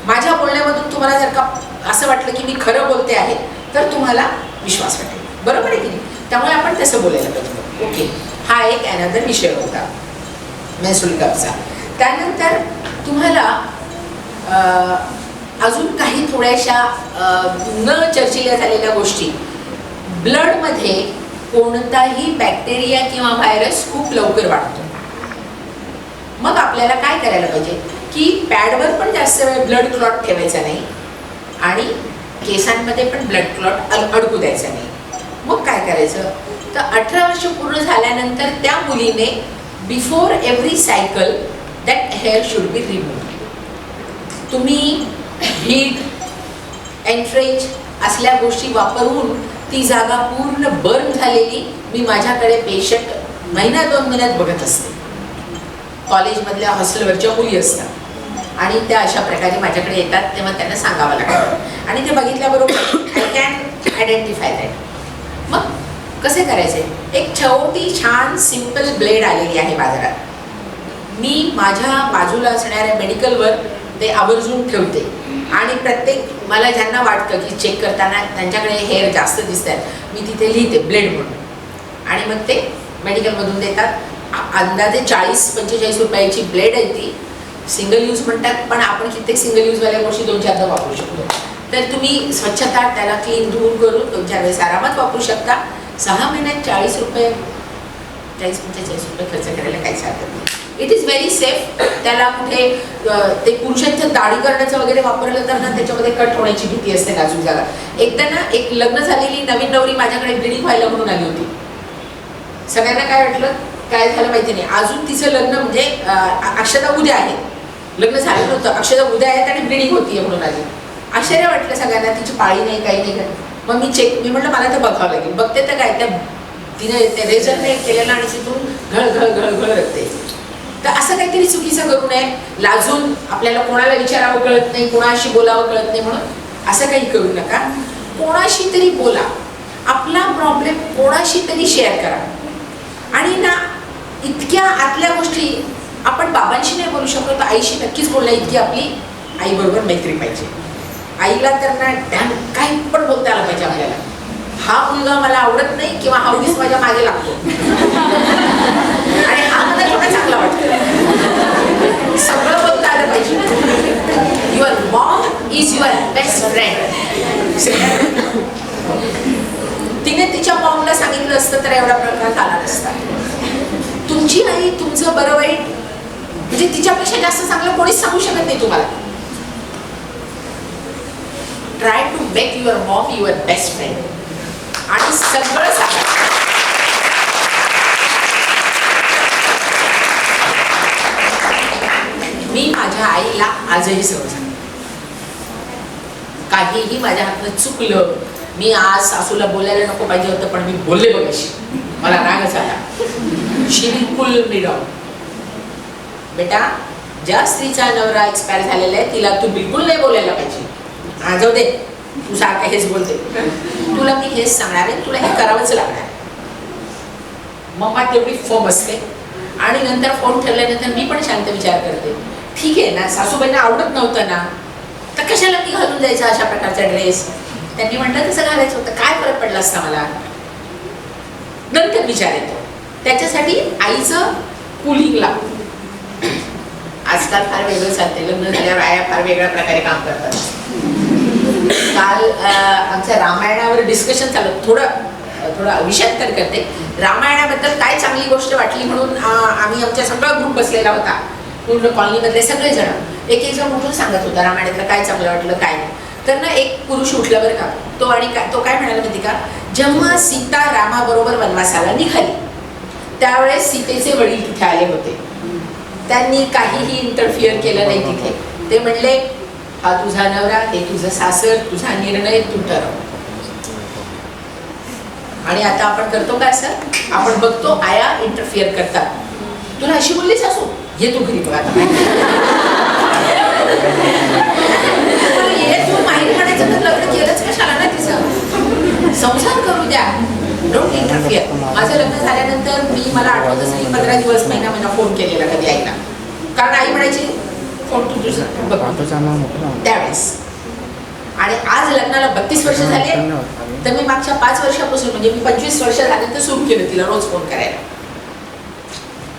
माझ्या बोलण्यामधून तुम्हाला जर का असं वाटलं की मी खरं बोलते आहे तर तुम्हाला विश्वास वाटेल, बरोबर आहे की नाही? त्यामुळे आपण तसं बोलायला पाहिजे. ओके, हा एक अनदर विषय होता महसूल कपचा. त्यानंतर तुम्हाला अजून काही थोड्याशा न चर्चेल्या झालेल्या गोष्टी. ब्लडमध्ये कोणताही बॅक्टेरिया किंवा व्हायरस खूप लवकर वाढतो. मग आपल्याला काय करायला पाहिजे की पॅडवर पण जास्त वेळ ब्लड क्लॉट ठेवायचा नाही आणि केसांमध्ये पण ब्लड क्लॉट अडकू द्यायचा नाही. मग काय करायचं तर 18 वर्ष पूर्ण झाल्यानंतर त्या मुलीने before every cycle that hair should be remove. तुम्ही हीट एंट्रेज असल्या गोष्टी वापरून ती जागा पूर्ण बर्न झालेली मी माझ्याकडे पेशंट महिना 2 महिन्यात बघत असते. कॉलेजमधल्या हॉस्टेलवरच्या मुली असतात आणि त्या अशा प्रकारे माझ्याकडे येतात, तेव्हा त्यांना सांगावं लागतं आणि ते बघितल्याबरोबर आय कॅन आयडेंटिफाय दॅट. मग कसे करायचे? एक छोटी छान सिंपल ब्लेड आलेली आहे बाजारात. मी माझ्या बाजूला असणाऱ्या मेडिकलवर ते आवर्जून ठेवते आणि प्रत्येक मला ज्यांना वाटतं की चेक करताना त्यांच्याकडे हेअर जास्त दिसतात मी तिथे लिहिते ब्लेड म्हणून आणि मग ते मेडिकलमधून देतात. अंदाजे 40-45 रुपयाची ब्लेड आहे ती. सिंगल यूज म्हणतात पण आपण कित्येक सिंगल यूजवाल्या गोष्टी 2-4दा वापरू शकतो. तर तुम्ही स्वच्छता त्याला क्लीन धुवून करून 2-4 वेळेस आरामात वापरू शकता. 6 महिन्यात 40 रुपये 40-45 रुपये खर्च करायला काहीच हरकत नाही. It is very safe. त्याला कुठे ते पुरुषांचं दाढी करण्याचं वगैरे वापरलं तर ना त्याच्यामध्ये कट होण्याची भीती असते नाजूक जागा. एकदा ना एक लग्न झालेली नवीन नवरी माझ्याकडे ब्लिडिंग व्हायला म्हणून आली होती. सगळ्यांना काय वाटलं काय झालं माहिती नाही. अजून तिचं लग्न म्हणजे अक्षता उद्या आहे, लग्न झालं नव्हतं, अक्षता उद्या आहेत आणि ब्लिडिंग होतीये म्हणून आली. आश्चर्य वाटलं सगळ्यांना, तिची पाळी नाही काही नाही. मग मी म्हटलं मला तर बघावं लागेल. बघते तर काय त्या तिने ते रेझरने केलेलं आणि तिथून घळ घळ घळ घळ रक्ते. तर असं काहीतरी चुकीचं करू नये. लाजून आपल्याला कोणाला विचारावं कळत नाही, कोणाशी बोलावं कळत नाही म्हणून असं काही करू नका. कोणाशी तरी बोला, आपला प्रॉब्लेम कोणाशी तरी शेअर करा. आणि ना इतक्या आतल्या गोष्टी आपण बाबांशी नाही बोलू शकतो तर आईशी नक्कीच बोलण्या इतकी आपली आईबरोबर मैत्री पाहिजे. आईला तर ना काही पण बोलता आलं पाहिजे आपल्याला. हा मुलगा मला आवडत नाही किंवा हा उगीच माझ्या मागे लागतो आणि हा मला थोडा चांगला वाटतो, सगळं बोलता आलं पाहिजे. Your Maugham is your best friend. तिने तिच्या मॉमला सांगितलं असतं तर एवढा प्रकार झाला नसता. तुमची आई तुमचं बरं वाईट म्हणजे तिच्यापेक्षा जास्त चांगलं कोणीच सांगू शकत नाही तुम्हाला. Try to make your mom your best friend आणि सगळं सांगा. मी माझ्या आईला आजही सगळं सांगते. काहीही माझ्या हातनं चुकलं, मी आज सासूला बोलायला नको पाहिजे होतं पण मी बोलले बघाशी, मला रागच आला. शी विल पुल मी डाऊन. बेटा ज्या स्त्रीचा नवरा एक्सपायर झालेला आहे तिला तू बिलकुल नाही बोलायला पाहिजे. हा जाऊ दे, तू सारखं हेच बोलते, तुला मी हेच सांगणार आहे, तुला हे करावंच लागणार. मम्मा तेवढी फॉर्म असते आणि नंतर फोन ठेवल्यानंतर मी पण शांत विचार करते. ठीक आहे ना, सासूबाईंना आवडत नव्हतं ना तर कशाला मी घालून जायचं अशा प्रकारचा ड्रेस. त्यांनी म्हटलं तसं घालायचं होतं, काय फरक पडला असता मला. नंतर विचार येतो. त्याच्यासाठी आईचं कुलिंग लागतं. आजकाल फार वेगळं चालते. लग्न झाल्यावर आया फार वेगळ्या प्रकारे काम करतात. काल आमच्या रामायणावर डिस्कशन चालू, थोडं विषयांतर करते. रामायणाबद्दल काय चांगली गोष्ट वाटली म्हणून आम्ही आमच्या सगळा ग्रुप बसलेला होता, पूर्ण कॉलनीमधले सगळेजण. एक जण उठून सांगत होता रामायणातलं काय चांगलं वाटलं काय नाही. तर ना एक पुरुष उठला बरं का, तो काय म्हणाला माहिती का, जेव्हा सीता रामाबरोबर वनवासाला निघाली त्यावेळेस सीतेचे वडील तिथे आले होते. त्यांनी काहीही इंटरफिअर केलं नाही तिथे. ते म्हणले हा तुझा नवरा, हे तुझं सासर, तुझा निर्णय तू ठरव. आणि आता आपण करतो काय सर, आपण बघतो आया इंटरफिअर करतात. तुला अशी बोललीच असो, ये तू घरी बघा तू माहीत म्हणायचं तर लग्न केलंच कशाला ना तिचं, संसार करू द्या, डोंट इंटरफिअर. माझं लग्न झाल्यानंतर मला आठवतच नाही 15 दिवस महिना फोन केलेला कधी आईला, कारण आई म्हणायची फोन तू तुझं बघ त्यावेळेस. आणि आज लग्नाला 32 वर्ष झाले, तर मी मागच्या 5 वर्षापासून म्हणजे मी 25 वर्ष झाल्यानंतर सुरू केलं तिला रोज फोन करायला.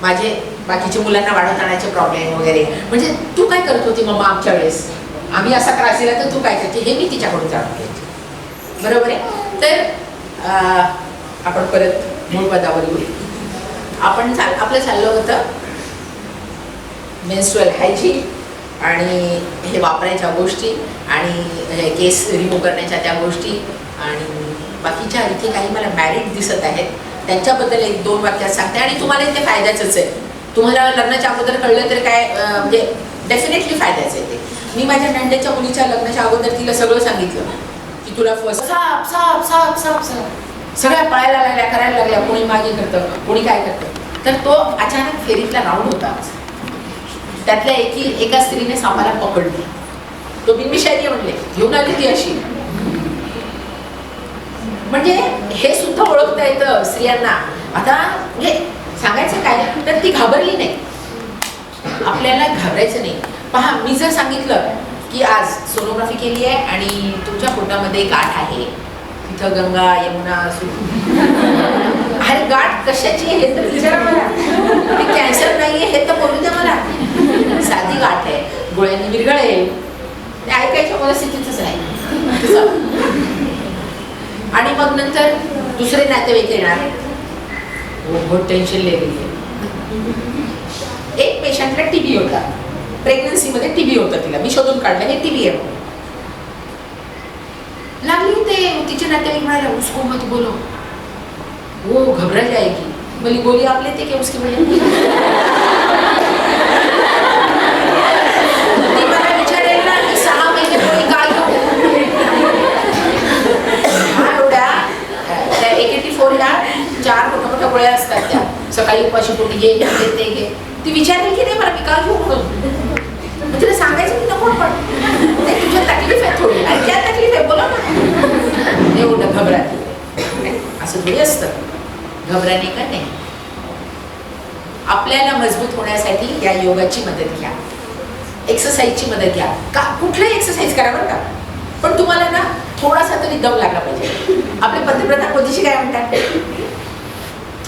माझे बाकीच्या मुलांना वाढत आणायचे प्रॉब्लेम वगैरे, म्हणजे तू काय करत होती मम्मा आमच्या वेळेस, आम्ही असा त्रास दिला तर तू काय करते, हे मी तिच्याकडून जाणून घ्यायचे. बरोबर आहे. तर आपण परत मूळ पदावर येऊ. आपण आपलं चाललं होतं मेन्स्ट्रुअल हायजीन आणि हे वापरायच्या गोष्टी आणि केस रिमूव्ह करण्याच्या त्या गोष्टी, आणि बाकीच्या इथे काही मला मॅरिड दिसत आहेत त्यांच्याबद्दल 1-2 वाक्यात सांगते. आणि तुम्हाला ते फायद्याचंच आहे. तुम्हाला लग्नाच्या अगोदर कळलं तर काय म्हणजे डेफिनेटली फायद्याचं आहे ते. मी माझ्या नंदेच्या मुलीच्या लग्नाच्या अगोदर तिला सगळं सांगितलं की तुला फर्स्ट साप साप साप साप साप सगळ्या पळायला लागल्या, करायला लागल्या, कोणी मागे करतं, कोणी काय करतं. तर तो अचानक फेरीतला राऊंड होता. त्यातल्या एका स्त्रीने सापाला पकडली. तो बिनविषारी म्हणले, घेऊन आली ती अशी. म्हणजे हे सुद्धा ओळखता येतं स्त्रियांना. आता म्हणजे सांगायचं काय तर ती घाबरली नाही. आपल्याला घाबरायचं नाही. पहा, मी जर सांगितलं की आज सोनोग्राफी केली आहे आणि तुमच्या पोटामध्ये गाठ आहे, तिथं गंगा यमुना अरे गाठ कशाची हे तर विचारा मला, कॅन्सर नाहीये हे तर बोलू द्या मला, साधी गाठ आहे, गोळ्यांनी विरघळेल, ते ऐकायच्या परिस्थितीतच नाही. आणि मग नंतर दुसरे नातेवाईक येणार, बहुत टेन्शन लेवली. एक पेशंटला टीबी होता, प्रेग्नन्सीमध्ये टीबी होता तिला, मी शोधून काढलं हे टीबी आहे. लागली ते तिचे नातेवाईक म्हणाले उसको मत बोलो, वो घबरा जाएगी. बोली गोली आप लेते क्या उसकी वजह? ती मला विचारेल ना की 6 महिने गोळी काय घेऊ, हा एवढ्या त्या 184 ला 4 मोठ्या गोळ्या असतात त्या, सकाळी उपाशी पोटी घे ते घे. ती विचारेल की नाही मला मी काय घेऊ म्हणून, तिला सांगायचं की नको पण ते तुझ्या तकलीफ आहे थोडी, आणि क्या तकलीफ आहे बोला ना. एवढं घबरात असं थोडी असतं, घबराने का नाही. आपल्याला मजबूत होण्यासाठी या योगाची मदत घ्या, एक्सरसाइजची मदत घ्या. का कुठलाही एक्सरसाइज करा बरं का, पण तुम्हाला ना थोडासा तरी दम लागला पाहिजे. आपले पंतप्रधान मोदीजी काय म्हणतात,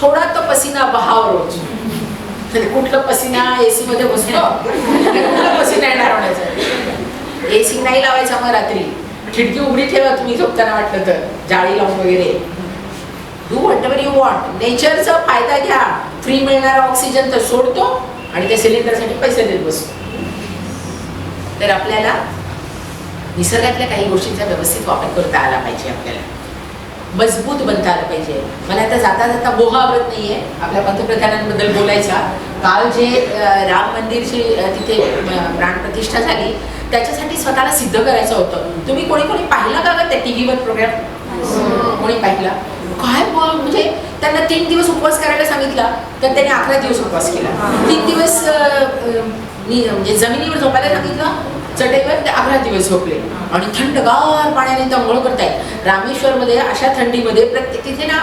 थोडा तो पसीना बहाव रोज. कुठलं पसीना एसी मध्ये बसलो, कुठलं पसीना येणार होण्याचं. एसी नाही लावायचा मग रात्री, खिडकी उघडी ठेवा तुम्ही झोपताना वाटलं तर, जाळी लावून वगैरे. Do whatever you want. नेचरचा फायदा घ्या. फ्री मिळणारा ऑक्सिजन तर सोडतो आणि त्या सिलेंडरसाठी पैसे देत बसतो. तर आपल्याला निसर्गातल्या काही गोष्टींचा व्यवस्थित वापर करता आला पाहिजे, आपल्याला मजबूत बनता आलं पाहिजे. मला आता जाता जाता मोह आवडत नाहीये आपल्या पंतप्रधानांबद्दल बोलायचा. काल जे राम मंदिरची तिथे प्राणप्रतिष्ठा झाली त्याच्यासाठी स्वतःला सिद्ध करायचं होतं. तुम्ही कोणी कोणी पाहिला का त्या टीव्हीवर प्रोग्राम, कोणी पाहिला काय म्हणजे त्यांना 3 दिवस उपवास करायला सांगितला तर त्यांनी 11 दिवस उपवास केला. 3 दिवस म्हणजे जमिनीवर झोपायला सांगितलं चटईवर, ते 11 दिवस झोपले आणि थंडगार पाण्याने ते अंघोळ करतायत. रामेश्वरमध्ये अशा थंडीमध्ये प्रत्येक तिथे ना,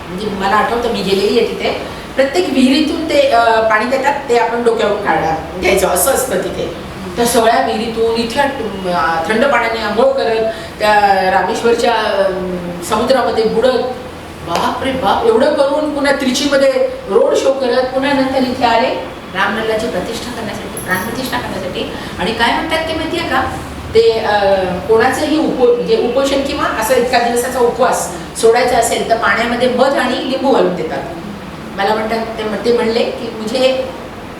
म्हणजे मला आठवतं मी गेलेली आहे तिथे, प्रत्येक विहिरीतून ते पाणी देतात, ते आपण डोक्यावर घ्यायचं असं असतं तिथे. त्या सगळ्या विहिरीतून इथल्या थंड पाण्याने आंघोळ करत त्या रामेश्वरच्या समुद्रामध्ये बुडत, बापरे बाप, एवढं करून पुन्हा त्रिचीमध्ये रोड शो करत पुन्हा नंतर इथे आले रामलल्लाची प्रतिष्ठा करण्यासाठी, प्राणप्रतिष्ठा करण्यासाठी. आणि काय म्हणतात ते माहिती आहे का, ते कोणाचंही म्हणजे उपोषण किंवा असं एका दिवसाचा उपवास सोडायचा असेल तर पाण्यामध्ये मध आणि लिंबू घालून देतात. मला म्हणतात ते म्हणले की मुझे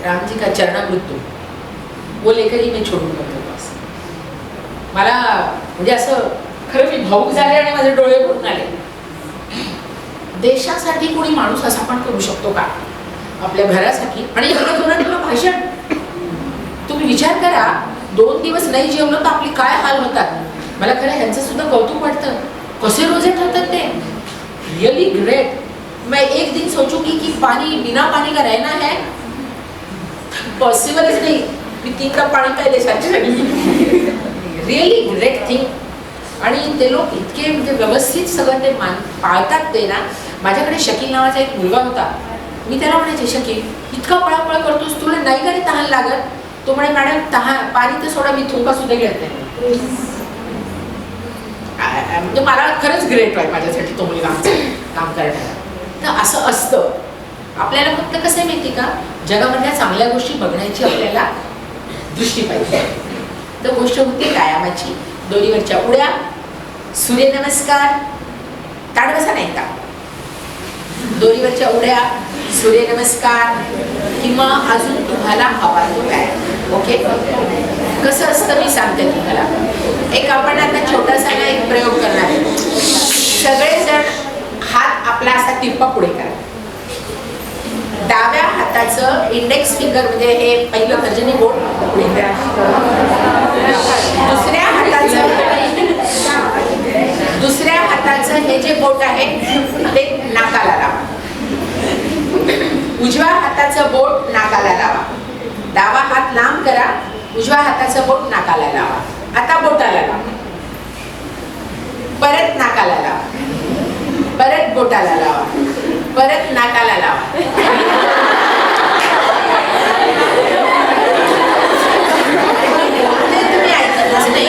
रामजी का चरणामृत्यू वो लेकर ही मी छोडून करतो उपवास. मला म्हणजे असं खरं मी भाऊक झाले आणि माझे डोळे भरून आले. देशासाठी कोणी माणूस असा पण करू शकतो का, आपल्या घरासाठी. आणि एवढं भाषण तुम्ही विचार करा, 2 दिवस नाही जेवलं तर आपली काय हाल होतात. मला खरं ह्यांचं सुद्धा कौतुक वाटतं, कसे रोजे ठरतात ते. Really great. मैं एक दिन सोचूंगी कि पानी बिना पानी का रहना है पॉसिबलच नाही. मी 3 पाणी प्यायले सारखी. Really great thing. आणि ते लोक इतके म्हणजे व्यवस्थित सगळं ते पाळतात ते ना. माझ्याकडे शकील नावाचा एक मुलगा होता. मी त्याला म्हणायचे, शकील इतका पळापळ करतोस, तुला नाही का रे तहान लागत? तो म्हणे, मॅडम पाणी तर सोडा, मी थुंका सुद्धा घेत नाही. म्हणजे मला खरंच ग्रेट वाटतं माझ्यासाठी तो मुलगा काम करण्याला. तर असं असतं. आपल्याला फक्त कसं आहे माहिती का, जगामधल्या चांगल्या गोष्टी बघण्याची आपल्याला दृष्टी पाहिजे. तर गोष्ट होती व्यायामाची. दोरीवरच्या उड्या, सूर्यनमस्कार, ताड बसा नाही का, दोरीवरच्या उड्या, सूर्यनमस्कार किंवा अजून तुम्हाला हवा तो व्यायाम. ओके, कसं असतं मी सांगते तुम्हाला. एक आपण आता छोटासा ना एक प्रयोग करणार आहे. सगळेजण हात आपला असा तिरपा पुढे करा. डाव्या हाताचं इंडेक्स फिंगर म्हणजे हे पहिलं तर्जनी बोट पुढे करा. दुसऱ्या हाताचं हे जे बोट आहे ते नाकाला लावा. उजव्या हाताचं बोट नाकाला लावा. डावा हात लांब करा, उजव्या हाताचं बोट नाकाला लावा. आता बोटाला लावा, परत नाकाला लावा, परत बोटाला लावा, परत नाकाला लावा. तुम्ही ऐकतच नाही.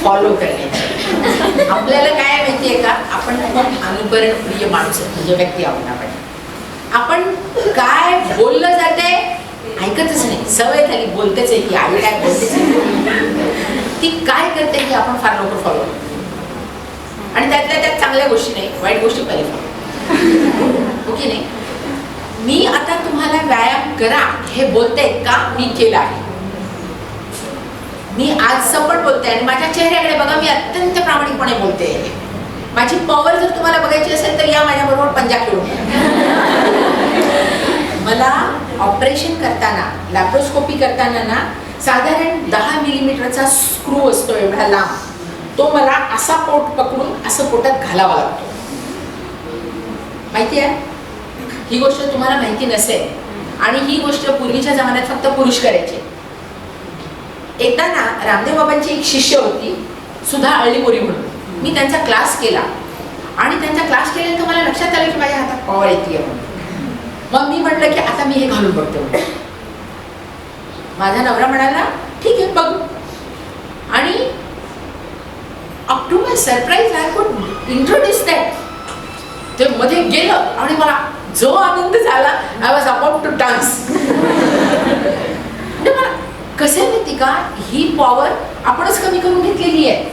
फॉलो करण्याची. आपल्याला काय माहितीये का, आपण खूप अनुकरणप्रिय माणसं म्हणजे व्यक्ती आहोत. आपण काय बोललं जातंय ऐकतच नाही. सवय झाली, बोलतेच आहे की आई काय बोलतेच ती काय करते हे आपण फार लवकर फॉलो करतो. आणि त्यातल्या त्यात चांगल्या गोष्टी नाही, वाईट गोष्टी पहिले फॉलो. ओके नाही. मी आता तुम्हाला व्यायाम करा हे बोलते का, मी केलं आहे. मी आज सपट बोलते आणि माझ्या चेहऱ्याकडे बघा, मी अत्यंत प्रामाणिकपणे बोलते. माझी पॉवर जर तुम्हाला बघायची असेल तर या माझ्याबरोबर पंजा खेळून. मला ऑपरेशन करताना, लॅप्रोस्कोपी करताना ना साधारण 10 मिलीमीटरचा स्क्रू असतो एवढा लांब. तो मला असा पोट पकडून असं पोटात घालावा लागतो. माहिती आहे ही गोष्ट, तुम्हाला माहिती नसेल. आणि ही गोष्ट पूर्वीच्या जमान्यात फक्त पुरुष करायचे. एकदा ना रामदेव बाबांची एक शिष्य होती सुधा अळीमोरी म्हणून. मी त्यांचा क्लास केला आणि त्यांचा क्लास केल्यानंतर मला लक्षात आलं की माझ्या हातात पॉवर येते म्हणून. मग मी म्हटलं की आता मी हे घालून बघतो. माझा नवरा म्हणाला ठीक आहे बघ. आणि up to my surprise I could introduce that. ते मध्ये गेलं आणि मला जो आनंद झाला, I was about to dance. मला कसं आहे माहिती का, ही पॉवर आपणच कमी करून घेतलेली आहे.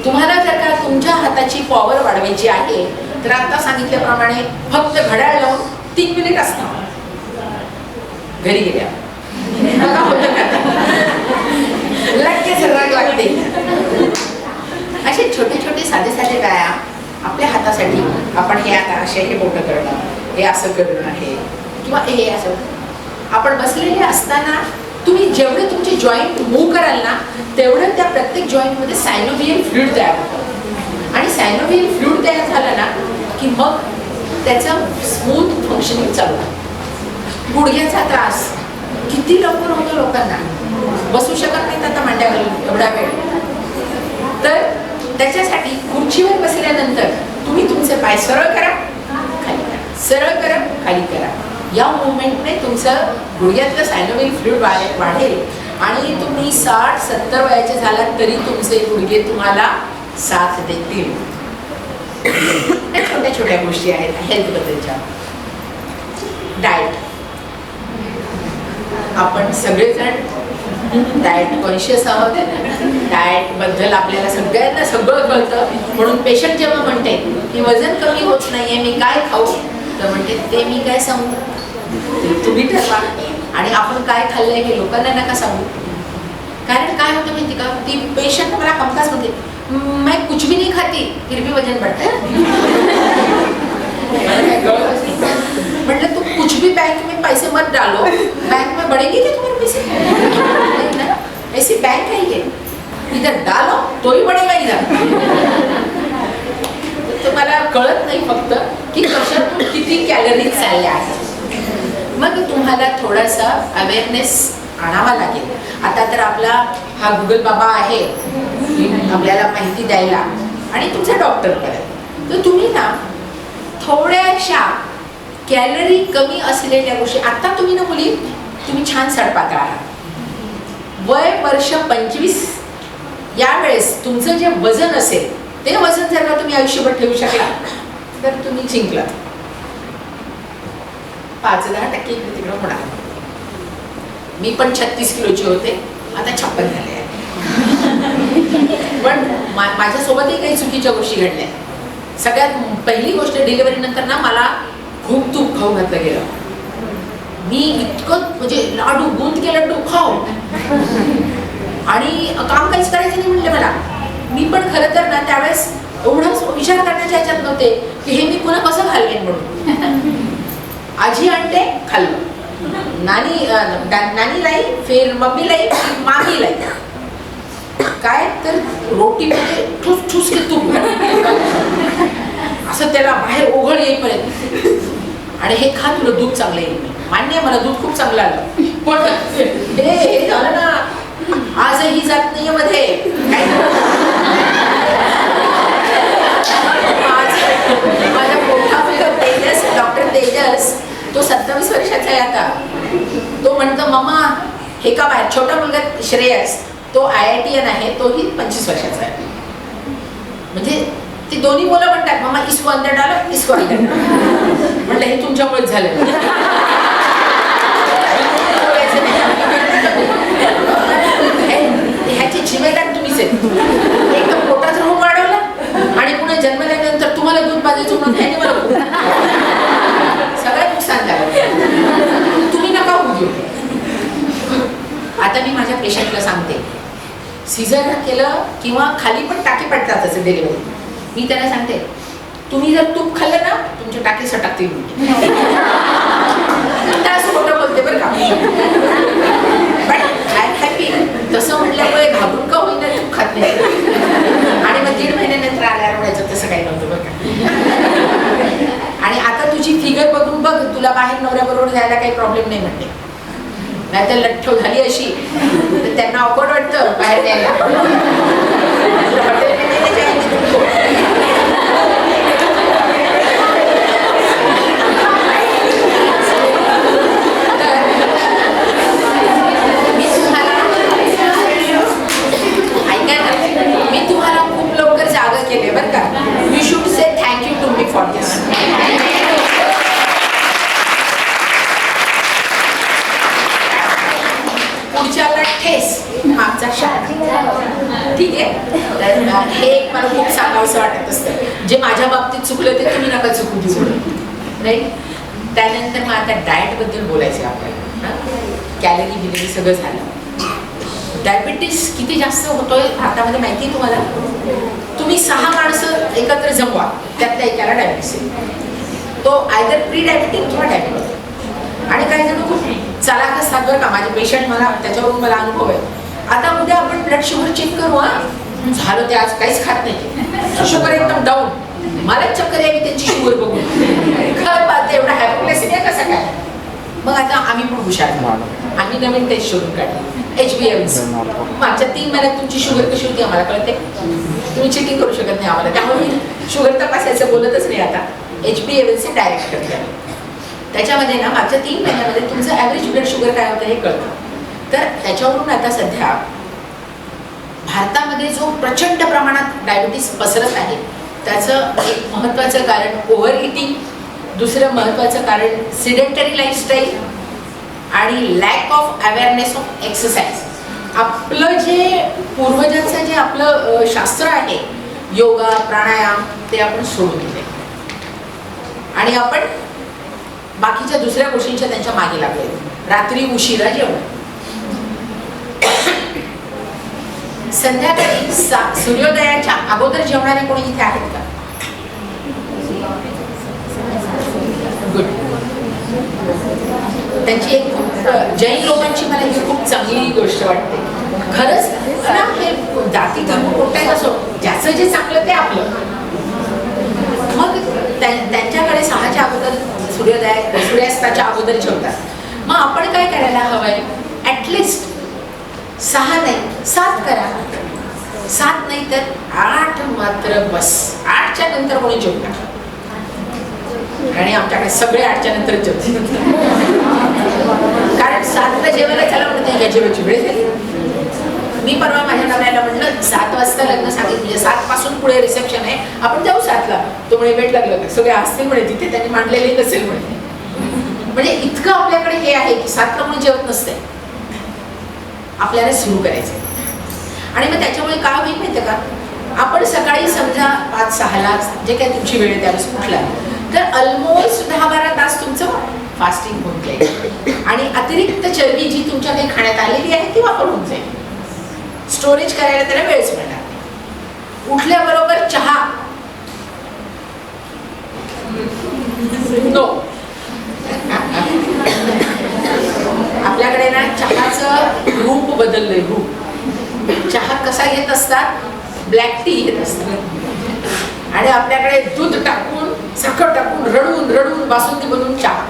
तुम्हाला जर का तुमच्या हाताची पॉवर वाढवायची आहे तर आता सांगितल्याप्रमाणे फक्त घड्याळ लावून 3 मिनिट असणार. घरी गेल्या लगेच रग लागते. असे छोटे छोटे साधे साधे व्यायाम आपल्या हातासाठी. आपण हे आता असे हे बोटं करणं, हे असं करणं आहे किंवा हे असं. आपण बसलेले असताना तुम्ही जेवढे तुमचे जॉईंट मूव्ह कराल ना तेवढं त्या प्रत्येक जॉईंटमध्ये सायनोव्हियल फ्लुइड तयार होतं. आणि सायनोव्हियल फ्लुइड तयार झालं ना की मग त्याचं स्मूथ फंक्शनिंग चालू होतं. गुडघ्याचा त्रास किती लवकर होतो लोकांना. बसू शकत नाहीत आता मांड्यावर एवढा वेळ. तर त्याच्यासाठी खुर्चीवर बसल्यानंतर तुम्ही तुमचे पाय सरळ करा, खाली करा, सरळ करा, खाली करा. या मुवमेंटने तुमचं गुडघ्यातलं सायनोव्हियल फ्लुइड वाढेल आणि तुम्ही 60-70 वयाचे झालात तरी तुमचे गुडघे तुम्हाला साथ देतील. छोट्या छोट्या गोष्टी आहेत हेल्थबद्दलच्या. डाएट. आपण सगळेजण डाएट कॉन्शियस आहोत. डाएट बद्दल आपल्याला सगळ्यांना सगळं कळतं. म्हणून पेशंट जेव्हा म्हणते की वजन कमी होत नाहीये, मी काय खाऊ, तर म्हणते ते मी काय सांगू, तुम्ही ठरवा. आणि आपण काय खाल्लंय हे लोकांना नका सांगू. कारण काय होतं माहिती का, ती पेशंट मला हमखास म्हणते मैं कुछ भी नहीं खाती फिर भी वजन बढ़ता है. मला काय कळलंच नाही. म्हटलं तू कुछ भी बैंक में पैसे मत डालो, बैंक में बढ़ेंगे क्या तुम्हारे पैसे? नहीं ना, ऐसी बैंक है ये, इधर डालो तो ही बढ़ेगा इधर. तर मला कळत नाही फक्त की कशातून किती कॅलरीज चालल्या आहेत. मग तुम्हाला थोडासा अवेअरनेस आणावा लागेल. आता तर आपला हा गुगल बाबा आहे आपल्याला माहिती द्यायला आणि तुमचा डॉक्टर करेल. तर तुम्ही ना थोड्याशा कॅलरी कमी असलेल्या गोष्टी, आता तुम्ही ना मुली तुम्ही छान सडपातळ आहात, वय वर्ष 25, यावेळेस तुमचं जे वजन असेल ते वजन जर का तुम्ही आयुष्यभर ठेवू शकला तर तुम्ही जिंकला. 5-10% इकडे तिकडे होणार. मी पण 36 किलोची होते, आता 56 झाले आहे. पण माझ्यासोबतही काही चुकीच्या गोष्टी घडल्या. सगळ्यात पहिली गोष्ट, डिलिव्हरी नंतर ना मला खूप तूप खाऊ घातलं गेलं. मी इतकं म्हणजे लाडू, बुंद के लड्डू खाऊ आणि काम काहीच करायचं नाही म्हणलं मला. मी पण खरं तर ना त्यावेळेस एवढाच विचार करण्याच्या ह्याच्यात नव्हते की हे मी पुन्हा कसं खाल्लेन म्हणून. आजी आणते खाल्लं, नानी लाई, फिर मम्मी लाई, मामी लाई. काय तर रोटीमध्ये ठुस ठुस के तूप असं त्याला बाहेर ओघळ येईपर्यंत, आणि हे खा तुला दूध चांगलं येईल. मान्य आहे मला दूध खूप चांगलं आलं, पण हे झालं ना आजही जात नाहीये मध्ये. माझा मोठा मुलगा तेजस, डॉक्टर तेजस, तो 27 वर्षाचा आहे आता. तो म्हणतो मम्मा हे का बाहेर. छोटा मुलगा श्रेयस, तो IITian आहे, तोही 25 वर्षाचा आहे. म्हणजे ती दोन्ही मुलं म्हणतात मम्मा इसको अंदर डालो, इसको अंदर डालो. म्हटलं हे तुमच्यामुळेच झालं. ह्याची जिम्मेदार तुम्हीच आहे. एकदम पोटात राहून वाढवलं आणि पुन्हा जन्मल्यानंतर तुम्हाला दूध पाजायचं म्हणून ह्याने मला सगळं नुकसान झालं. तुम्ही नका होऊ घेऊ. आता मी माझ्या पेशंटला सांगते, सिझर केलं किंवा खाली पण टाके पडतात असं डिलिव्हरी, मी त्याला सांगते तुम्ही जर तूप खाल्लं ना तुमचे टाके सटकतील. असं खोटं बोलते बरं का, पण आय एम हॅपी. तसं म्हटल्यामुळे घाबरून का होईना तूप खात नाही. आणि मग 1.5 महिन्यानंतर आल्यावर म्हणायचं तसं काही नव्हतं बरं का. आणि आता तुझी फिगर बघून बघ, तुला बाहेर नवऱ्याबरोबर जायला काही प्रॉब्लेम नाही म्हणते. नाही तर लठ्ठ झाली अशी तर त्यांना अवघड वाटतं बाहेर द्यायला. मी तुम्हाला खूप लवकर जागा केले बरं का. You should say thank you to me for this. पुढच्याला ठेस मागचा शाळा. ठीक आहे, तर हे एक मला खूप सांगावंसं वाटत असतं. जे माझ्या बाबतीत चुकलं ते तुम्ही नका चुकू देऊ, राईट. त्यानंतर मग आता डाएटबद्दल बोलायचं आपल्याला. कॅलरी बिलरी सगळं झालं. डायबिटीस किती जास्त होतोय भारतामध्ये माहिती आहे तुम्हाला? तुम्ही 6 माणसं एकत्र जमवा, त्यातल्या एकाला डायबिटीस आहे. तो आयदर प्री डायबिटिक किंवा डायबिटिक. आणि काही जण खूप चालाखच सांगतो का, माझे पेशंट मला त्याच्यावरून मला अनुभव आहे. आता उद्या आपण ब्लड शुगर चेक करू. झालं ते आज काहीच खात नाही, शुगर एकदम डाऊन. मला चक्कर यावी त्यांची शुगर बघून. काय बात, एवढा हायपोग्लायसेमिया कसा काय? मग आता आम्ही पण हुशार झालो. आम्ही नवीन टेस्ट शोधून काढली, HbA1c. मागच्या 3 महिन्यात तुमची शुगर कशी होती आम्हाला कळते. तुम्ही चेकिंग करू शकत नाही आम्हाला, त्यामुळे मी शुगर तपासायचं बोलतच नाही आता. HbA1c डायरेक्ट करते. त्याच्यामध्ये ना मागच्या 3 महिन्यामध्ये तुमचं ॲव्हरेज ब्लड शुगर काय होतं हे कळतं. तर त्याच्यावरून आता सध्या भारतामध्ये जो प्रचंड प्रमाणात डायबिटीस पसरत आहे त्याचं एक महत्त्वाचं कारण ओव्हर इटिंग, दुसरं महत्त्वाचं कारण सिडेंटरी लाईफस्टाईल आणि lack of awareness of exercise. आपलं जे पूर्वजांचं जे आपलं शास्त्र आहे योगा प्राणायाम ते आपण सोडून दिले आणि आपण बाकीच्या दुसऱ्या गोष्टींच्या त्यांच्या मागे लागले. रात्री उशिरा जेवण, संध्याकाळी सूर्योदयाच्या अगोदर जेवणारे कोणी इथे आहेत का? त्यांची एक खूप जैन लोकांची मला ही खूप चांगली गोष्ट वाटते. खरंच मला हे जाती धर्म कोणताही असो, ज्याचं जे चांगलं ते आपलं. मग त्यांच्याकडे 6च्या अगोदर सूर्यास्ताच्या अगोदर जेवतात. मग आपण काय करायला हवंय, ॲटलिस्ट 6 नाही 7 करा. 7 नाही तर 8 मात्र बस. 8च्या नंतर कोणी जेवणार, आणि आमच्याकडे सगळे 8च्या नंतर जेवतात. कारण 7ला जेवायला त्याला म्हणते या जेवायची वेळ झाली. मी परवा माझ्या नवऱ्याला म्हटलं 7 वाजता लग्न सांगितलं, म्हणजे 7 पासून पुढे रिसेप्शन आहे, आपण जाऊ 7ला. तो म्हणे वेट लागलं का, सगळे असतील म्हणे तिथे, त्यांनी मांडलेले नसेल म्हणे. म्हणजे इतकं आपल्याकडे हे आहे की 7ला कोणी जेवत नसते. आपल्याला सुरू करायचं. आणि मग त्याच्यामुळे काय होईल माहिती का, आपण सकाळी समजा 5-6ला जे काही तुमची वेळ आहे त्यावेळेस उठला तर ऑलमोस्ट 10-12 तास तुमचं फास्टिंग होऊन जाईल. आणि अतिरिक्त चरबी जी तुमच्या काही खाण्यात आलेली आहे ती वापर होऊन जाईल. स्टोरेज करायला त्याला वेळच मिळणार नाही. उठल्याबरोबर चहा नो. आपल्याकडे ना चहाचं रूप बदललंय. रूप चहा कसा घेत असतात, ब्लॅक टी घेत असतात. आणि आपल्याकडे दूध टाकून साखर टाकून रडून रडून बासुंदी बनवून चहा,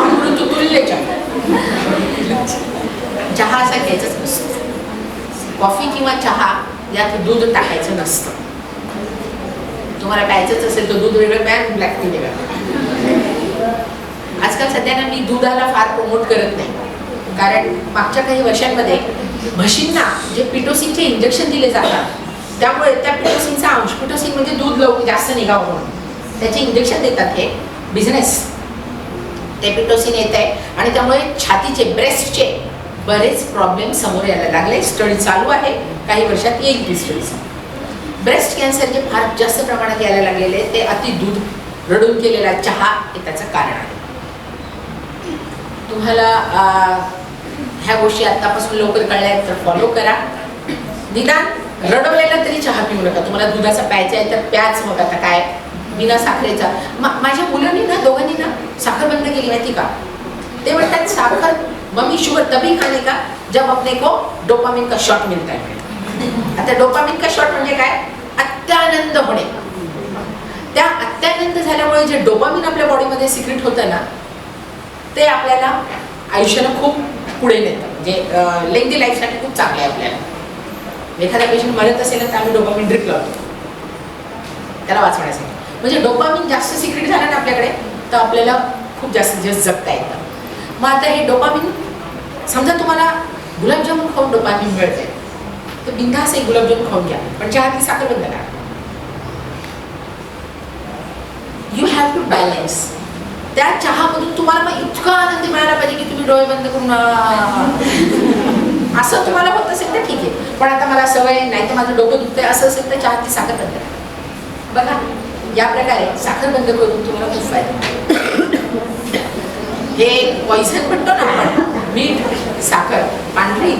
अमृत तुल्य चहा. चहा असा घ्यायचाच नसतो. कॉफी किंवा चहा यात दूध टाकायचं नसतं. तुम्हाला प्यायचंच असेल तर दूध वेगळं प्या, ब्लॅक टी वेगळं. आजकाल सध्या ना मी दुधाला फार प्रमोट करत नाही, कारण मागच्या काही वर्षांमध्ये म्हशींना जे पिटोसिनचे इंजेक्शन दिले जातात त्यामुळे त्या पिटोसिनचा अंश, पिटोसिन म्हणजे दूध लवकर जास्त निघावं म्हणून त्याचे इंजेक्शन देतात. हे बिझनेस, ते पिटोसिन येत आहे आणि त्यामुळे छातीचे, ब्रेस्टचे बरेच प्रॉब्लेम समोर यायला लागले. स्टडी चालू आहे, काही वर्षात येईल ती स्टडी. ब्रेस्ट कॅन्सर जे फार जास्त प्रमाणात यायला लागलेले ते अति दूध रडून केलेला चहा हे त्याचं कारण आहे. तुम्हाला ह्या गोष्टी आतापासून लवकर कळल्या आहेत तर फॉलो करा. निदान रडवलेला तरी चहा पिऊ नका. तुम्हाला दुधाचा प्यायचा आहे तर प्याच. मग आता काय बिना साखरेचा. माझ्या मुलांनी ना दोघांनी ना साखर बंद केली माहिती का. ते म्हणतात साखर मम्मी शुगर तभी खाने का जब अपने को डोपामिन का शॉट मिलता है. आता डोपामिन का शॉट म्हणजे काय, अत्यानंद होणे. त्या अत्यानंद झाल्यामुळे जे डोपामिन आपल्या बॉडीमध्ये सिक्रेट होतं ना ते आपल्याला आयुष्याला खूप पुढे नेतं. म्हणजे लेंथी लाईफसाठी खूप चांगलं आहे आपल्याला. एखादा पेशंट मरत असेल तर आम्ही डोपामिन ड्रिप लावतो त्याला वाचवण्यासाठी. म्हणजे डोपामिन जास्त सिक्रेट झालं ना आपल्याकडे तर आपल्याला खूप जास्तीत जास्त जगता येतं. मग आता हे डोपामिन, समजा तुम्हाला गुलाबजामुन खाऊन डोपामिन मिळते तर बिनधास्त एक गुलाबजामुन खाऊन घ्या, पण चहाची साखर बंद करा. You have to balance. त्या चहामधून तुम्हाला मग इतका आनंद मिळाला पाहिजे की तुम्ही डोळे बंद करून असं तुम्हाला होत असेल तर ठीक आहे. पण आता मला सवय नाही तर माझं डोकं दुखतंय असं असेल तर चहाची साखर बंद करा. बघा या प्रकारे साखर बंद करून तुम्हाला खूप फायदा. हे पॉइझन म्हणतो ना आपण, मीठ साखर पांढरी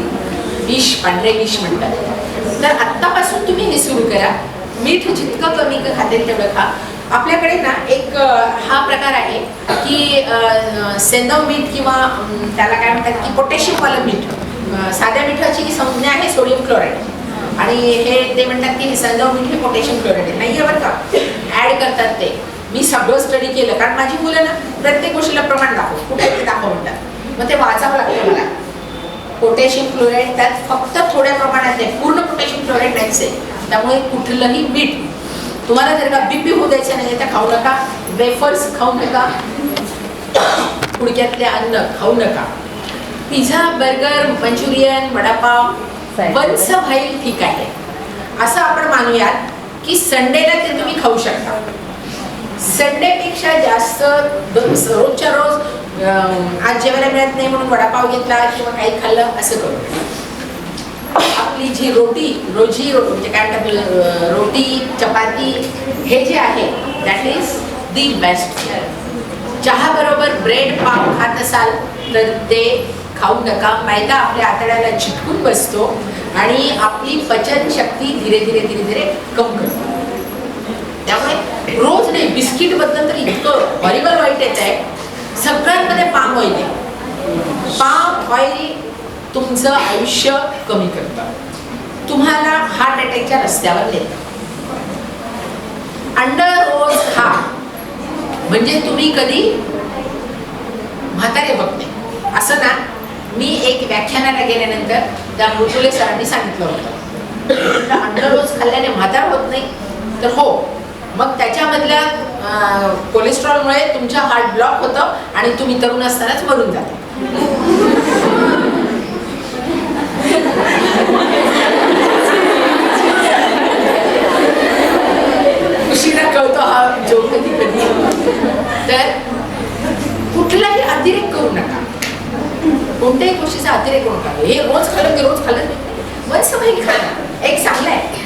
विष, पांढरे विष म्हणतात. तर आत्तापासून तुम्ही हे सुरू करा. मीठ जितकं कमी खातील तेवढं खा. आपल्याकडे ना एक हा प्रकार आहे की सेंदव मीठ किंवा त्याला काय म्हणतात की पोटॅशियमवालं मीठ. साध्या मिठाची संज्ञा आहे सोडियम क्लोराईड आणि हे ते म्हणतात की सेंदव मीठ हे पोटॅशियम क्लोराईड आहे. नाही आहे बरं का, ॲड करतात ते. मी सगळं स्टडी केलं कारण माझी मुलं ना प्रत्येक गोष्टीला प्रमाण दाखव, कुठे ते दाखव म्हणतात. मग ते वाचावं लागतं मला. पोटॅशियम क्लोराईड त्यात फक्त थोड्या प्रमाणात आहे, पूर्ण पोटॅशियम क्लोराईड नाहीच आहे. त्यामुळे कुठलंही मीठ तुम्हाला जर का बीपी होऊ द्यायचं नाही तर खाऊ नका. वेफर्स खाऊ नका, पुडक्यातले अन्न खाऊ नका. Pizza, burger, manchurian, vada pav once a while ठीक आहे. असं आपण मानूयात की संडेला ते तुम्ही खाऊ शकता. संडेपेक्षा जास्त रोजच्या रोज आज जेवायला मिळत नाही म्हणून वडापाव घेतला किंवा काही खाल्लं असं करू. आपली जी रोजी म्हणजे काय म्हणतात रोटी चपाती हे जे आहे दॅट इज दी बेस्ट. चहा बरोबर ब्रेड पाव खात असाल तर ते खाऊ नका. मैदा आपल्या आतड्याला चिटकून बसतो आणि आपली पचन शक्ती धीरे धीरे धीरे धीरे कम करतो. त्यामुळे रोज नाही. बिस्किट बद्दल तर इतकं हॉरिबल वाईट येत आहे. सगळ्यांमध्ये पाम ऑइल आहे. पाम ऑइल तुमचं आयुष्य कमी करतं, तुम्हाला हार्ट अटॅकच्या रस्त्यावर नेतं. अंड रोज खा म्हणजे तुम्ही कधी म्हातारे होत नाही. असं ना, मी एक व्याख्यानाला गेल्यानंतर त्या मृत्युले सरांनी सांगितलं होतं, अंड रोज खाल्ल्याने म्हातार होत नाही. तर हो, मग त्याच्यामधल्या कोलेस्ट्रॉलमुळे तुमचं हार्ट ब्लॉक होतं आणि तुम्ही तरुण असतानाच मरून जाता. उशिरा कळतो हा जोक कधी कधी. तर कुठलाही अतिरेक करू नका, कोणत्याही गोष्टीचा अतिरेक करू नका. हे रोज खाल्लं ते रोज खाल्लं वन्स भाई खाणं एक चांगलं आहे,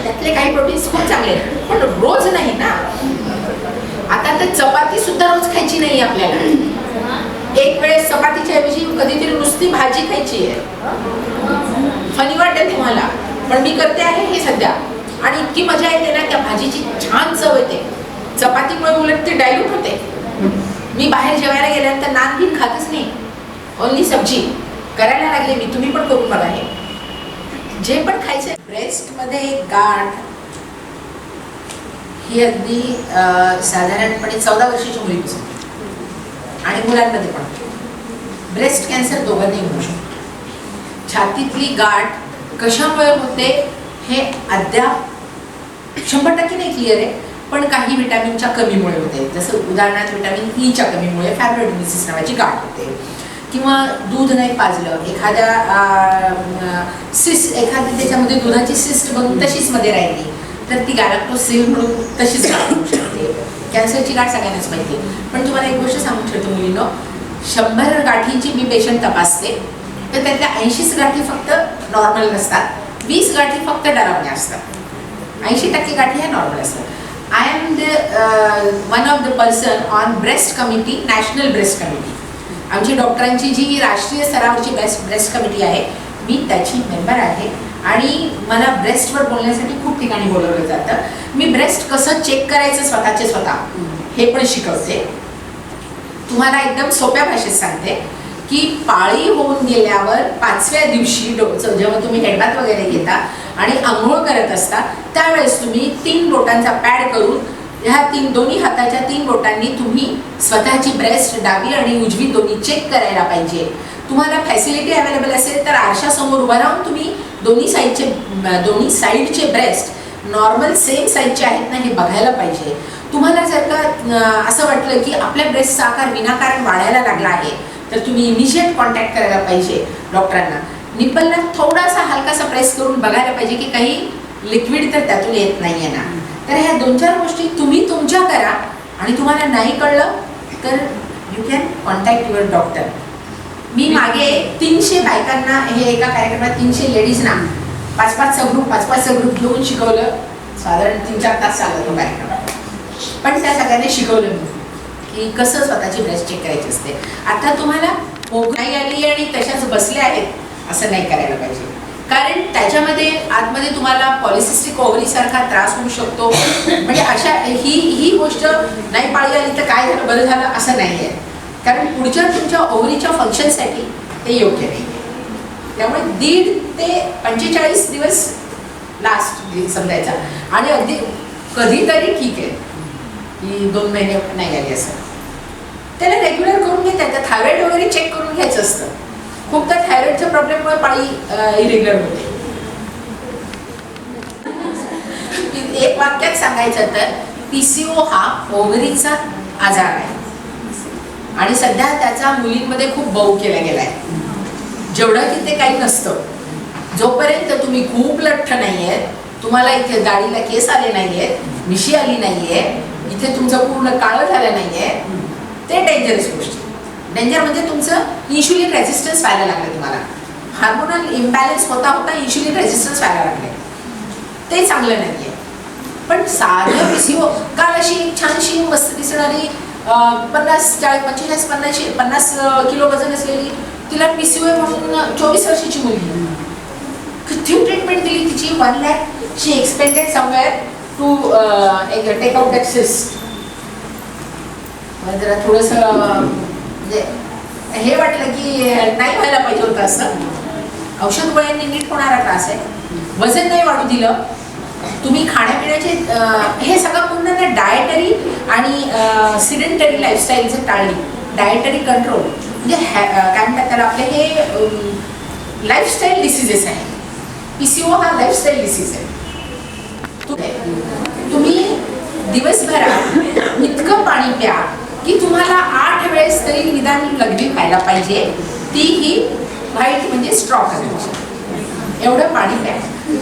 त्यातले काही प्रोटीन्स खूप चांगले आहेत, पण रोज नाही ना. आता तर चपाती सुद्धा रोज खायची नाही आपल्याला. एक वेळेस चपातीच्या ऐवजी कधीतरी नुसती भाजी खायची आहे. फनी वाटते तुम्हाला, पण मी करते आहे हे सध्या, आणि इतकी मजा येते ना, त्या भाजीची छान चव येते. चपातीमुळे उलट ती डायल्यूट होते. मी बाहेर जेवायला गेल्यानंतर नान घेऊन खातच नाही, ओनली सब्जी करायला लागले मी. तुम्ही पण करून बघा हे, जे पण खायचं. ब्रेस्टमध्ये गाठ ही अगदी साधारणपणे 14 वर्षाची मुलीपासून आणि मुलांमध्ये पण. ब्रेस्ट कॅन्सर दोघांनी होऊ शकतो. छातीतली गाठ कशामुळे होते हे अद्याप 100% नाही क्लिअर आहे, पण काही विटॅमिनच्या कमीमुळे होते. जसं उदाहरणार्थ विटॅमिन ईच्या कमीमुळे फायब्रोइडोसिस नावाची गाठ होते, किंवा दूध नाही पाजलं, एखाद्या सिस्ट, एखादी त्याच्यामध्ये दुधाची सिस्ट बनून तशीच मध्ये राहिली तर ती गॅलॅक्टोसिल म्हणून तशीच गाठ होऊ शकते. कॅन्सरची गाठ सगळ्यांनाच माहिती आहे. पण तुम्हाला एक गोष्ट सांगू शकतो मुलींनो, 100 गाठींची मी पेशंट तपासते तर त्यातल्या 80 गाठी फक्त नॉर्मल नसतात, 20 गाठी फक्त डरावण्या असतात, 80% गाठी ह्या नॉर्मल असतात. I am one of the person on breast committee, national breast committee. आमची डॉक्टरांची जी राष्ट्रीय स्तरावरची ब्रेस्ट कमिटी आहे, मी त्याची मेंबर आहे. आणि मला ब्रेस्टवर बोलण्यासाठी खूप ठिकाणी बोलवलं जातं. मी ब्रेस्ट कसं चेक करायचं स्वतःचे स्वतः हे पण शिकवते. तुम्हाला एकदम सोप्या भाषेत सांगते की पाळी होऊन गेल्यावर 5व्या दिवशी जेव्हा तुम्ही हेडबाथ वगैरे घेता आणि आंघोळ करत असता त्यावेळेस तुम्ही 3 बोटांचा पॅड करून ह्या दोन्ही हाताच्या 3 बोटांनी तुम्ही स्वतःची ब्रेस्ट डावी आणि उजवी दोन्ही चेक करायला पाहिजे. तुम्हाला फॅसिलिटी अवेलेबल असेल तर आरशासमोर उभं राहून तुम्ही दोन्ही साईडचे ब्रेस्ट नॉर्मल सेम साईजचे आहेत ना हे बघायला पाहिजे. तुम्हाला जर का असं वाटलं की आपल्या ब्रेस्टचा आकार विनाकारण वाढायला लागला आहे तर तुम्ही इमिजिएट कॉन्टॅक्ट करायला पाहिजे डॉक्टरांना. निप्पलला थोडासा हलकासा प्रेस करून बघायला पाहिजे की काही लिक्विड तर त्यातून येत नाही आहे ना. तर ह्या 2-4 गोष्टी तुम्ही तुमच्या करा आणि तुम्हाला नाही कळलं तर you can contact your doctor. मी मागे 300 बायकांना, हे एका कार्यक्रमात 300 लेडीजना 5-5चा ग्रुप घेऊन शिकवलं. साधारण 3-4 तास चालला तो कार्यक्रम, पण त्या सगळ्यांनी शिकवलं मी की कसं स्वतःची ब्रेस्ट चेक करायची असते. आता तुम्हाला भोग नाही आली आणि तशाच बसल्या आहेत असं नाही करायला पाहिजे, कारण त्याच्यामध्ये आतमध्ये तुम्हाला पॉलिसिस्टिक ओव्हरीसारखा त्रास होऊ शकतो. म्हणजे अशा ही गोष्ट नाही पाळी आली तर काय झालं बरं झालं असं नाही आहे, कारण पुढच्या तुमच्या ओव्हरीच्या फंक्शनसाठी ते योग्य नाही. त्यामुळे 1.5 ते 45 दिवस लास्ट समजायचा, आणि अगदी कधीतरी ठीक आहे की 2 महिने नाही आली असं त्याला रेग्युलर करून घे. त्याचं थायरॉइड वगैरे चेक करून घ्यायचं असतं. खूप तर थायरॉइडच्या प्रॉब्लेममुळे पाळी इरेग्युलर होते. एक वाक्यात सांगायचं तर PCO हा ओव्हरीचा आजार आहे आणि सध्या त्याचा मुलींमध्ये खूप बहु केला गेला आहे. जेवढं की ते काही नसतं. जोपर्यंत तुम्ही खूप लठ्ठ नाही आहेत, तुम्हाला इथे दाढीला केस आले नाही आहेत, मिशी आली नाही आहे, इथे तुमचं पूर्ण काळं झालं नाही आहे, ते डेंजरस गोष्टी. डेंजर म्हणजे तुमचं इन्शुलिन रेझिस्टन्स व्हायला लागलं. तुम्हाला हार्मोनल इम्बॅलन्स होता होता इन्शुलिन रेझिस्टन्स व्हायला लागले, ते चांगलं नाही आहे. पण साधं PCO, काल अशी छानशी मस्त दिसणारी 50 किलो वजन असलेली, तिला PCO म्हणून 24 वर्षाची मुलगी, किती ट्रीटमेंट दिली तिची. 1 lakh she expended somewhere to take out that cyst. जरा थोडंसं म्हणजे हे वाटलं की नाही व्हायला पाहिजे होतं असं. औषध गोळ्यांनी नीट होणारा त्रास आहे. वजन नाही वाढू दिलं. तुम्ही खाण्यापिण्याचे हे सगळं पूर्ण ना डायटरी आणि सिडेंटरी लाईफस्टाईल जर टाळली, डायटरी कंट्रोल म्हणजे काय म्हणतात त्याला, आपले हे लाईफस्टाईल डिसिजेस आहे. PCO हा लाईफस्टाईल डिसीज आहे. तुम्ही दिवसभरात इतकं पाणी प्या की तुम्हाला 8 वेळेस तरी निदान लघवी व्हायला पाहिजे. ती ही व्हाईट म्हणजे स्ट्रॉ करायची, एवढं पाणी प्या.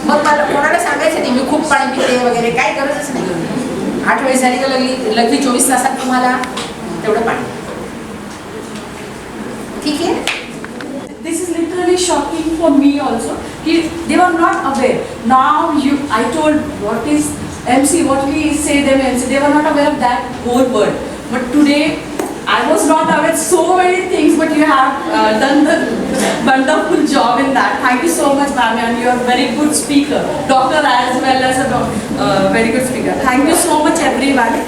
मग मला कोणाला सांगायचं नाही मी खूप पाणी पिते वगैरे, काय गरजच नाही. 8 वेळेस झाली का लघवी 24 तासात तुम्हाला तेवढं पाणी. ठीक आहे. This is literally shocking for me also. They were not aware. Now I told what is MC, what we say them MC. They were not aware of that whole word. But today I was not aware so many things. But you have done the wonderful job in that. Thank you so much, ma'am, and you are very good speaker, doctor as well as a very good speaker. Thank you so much, everyone.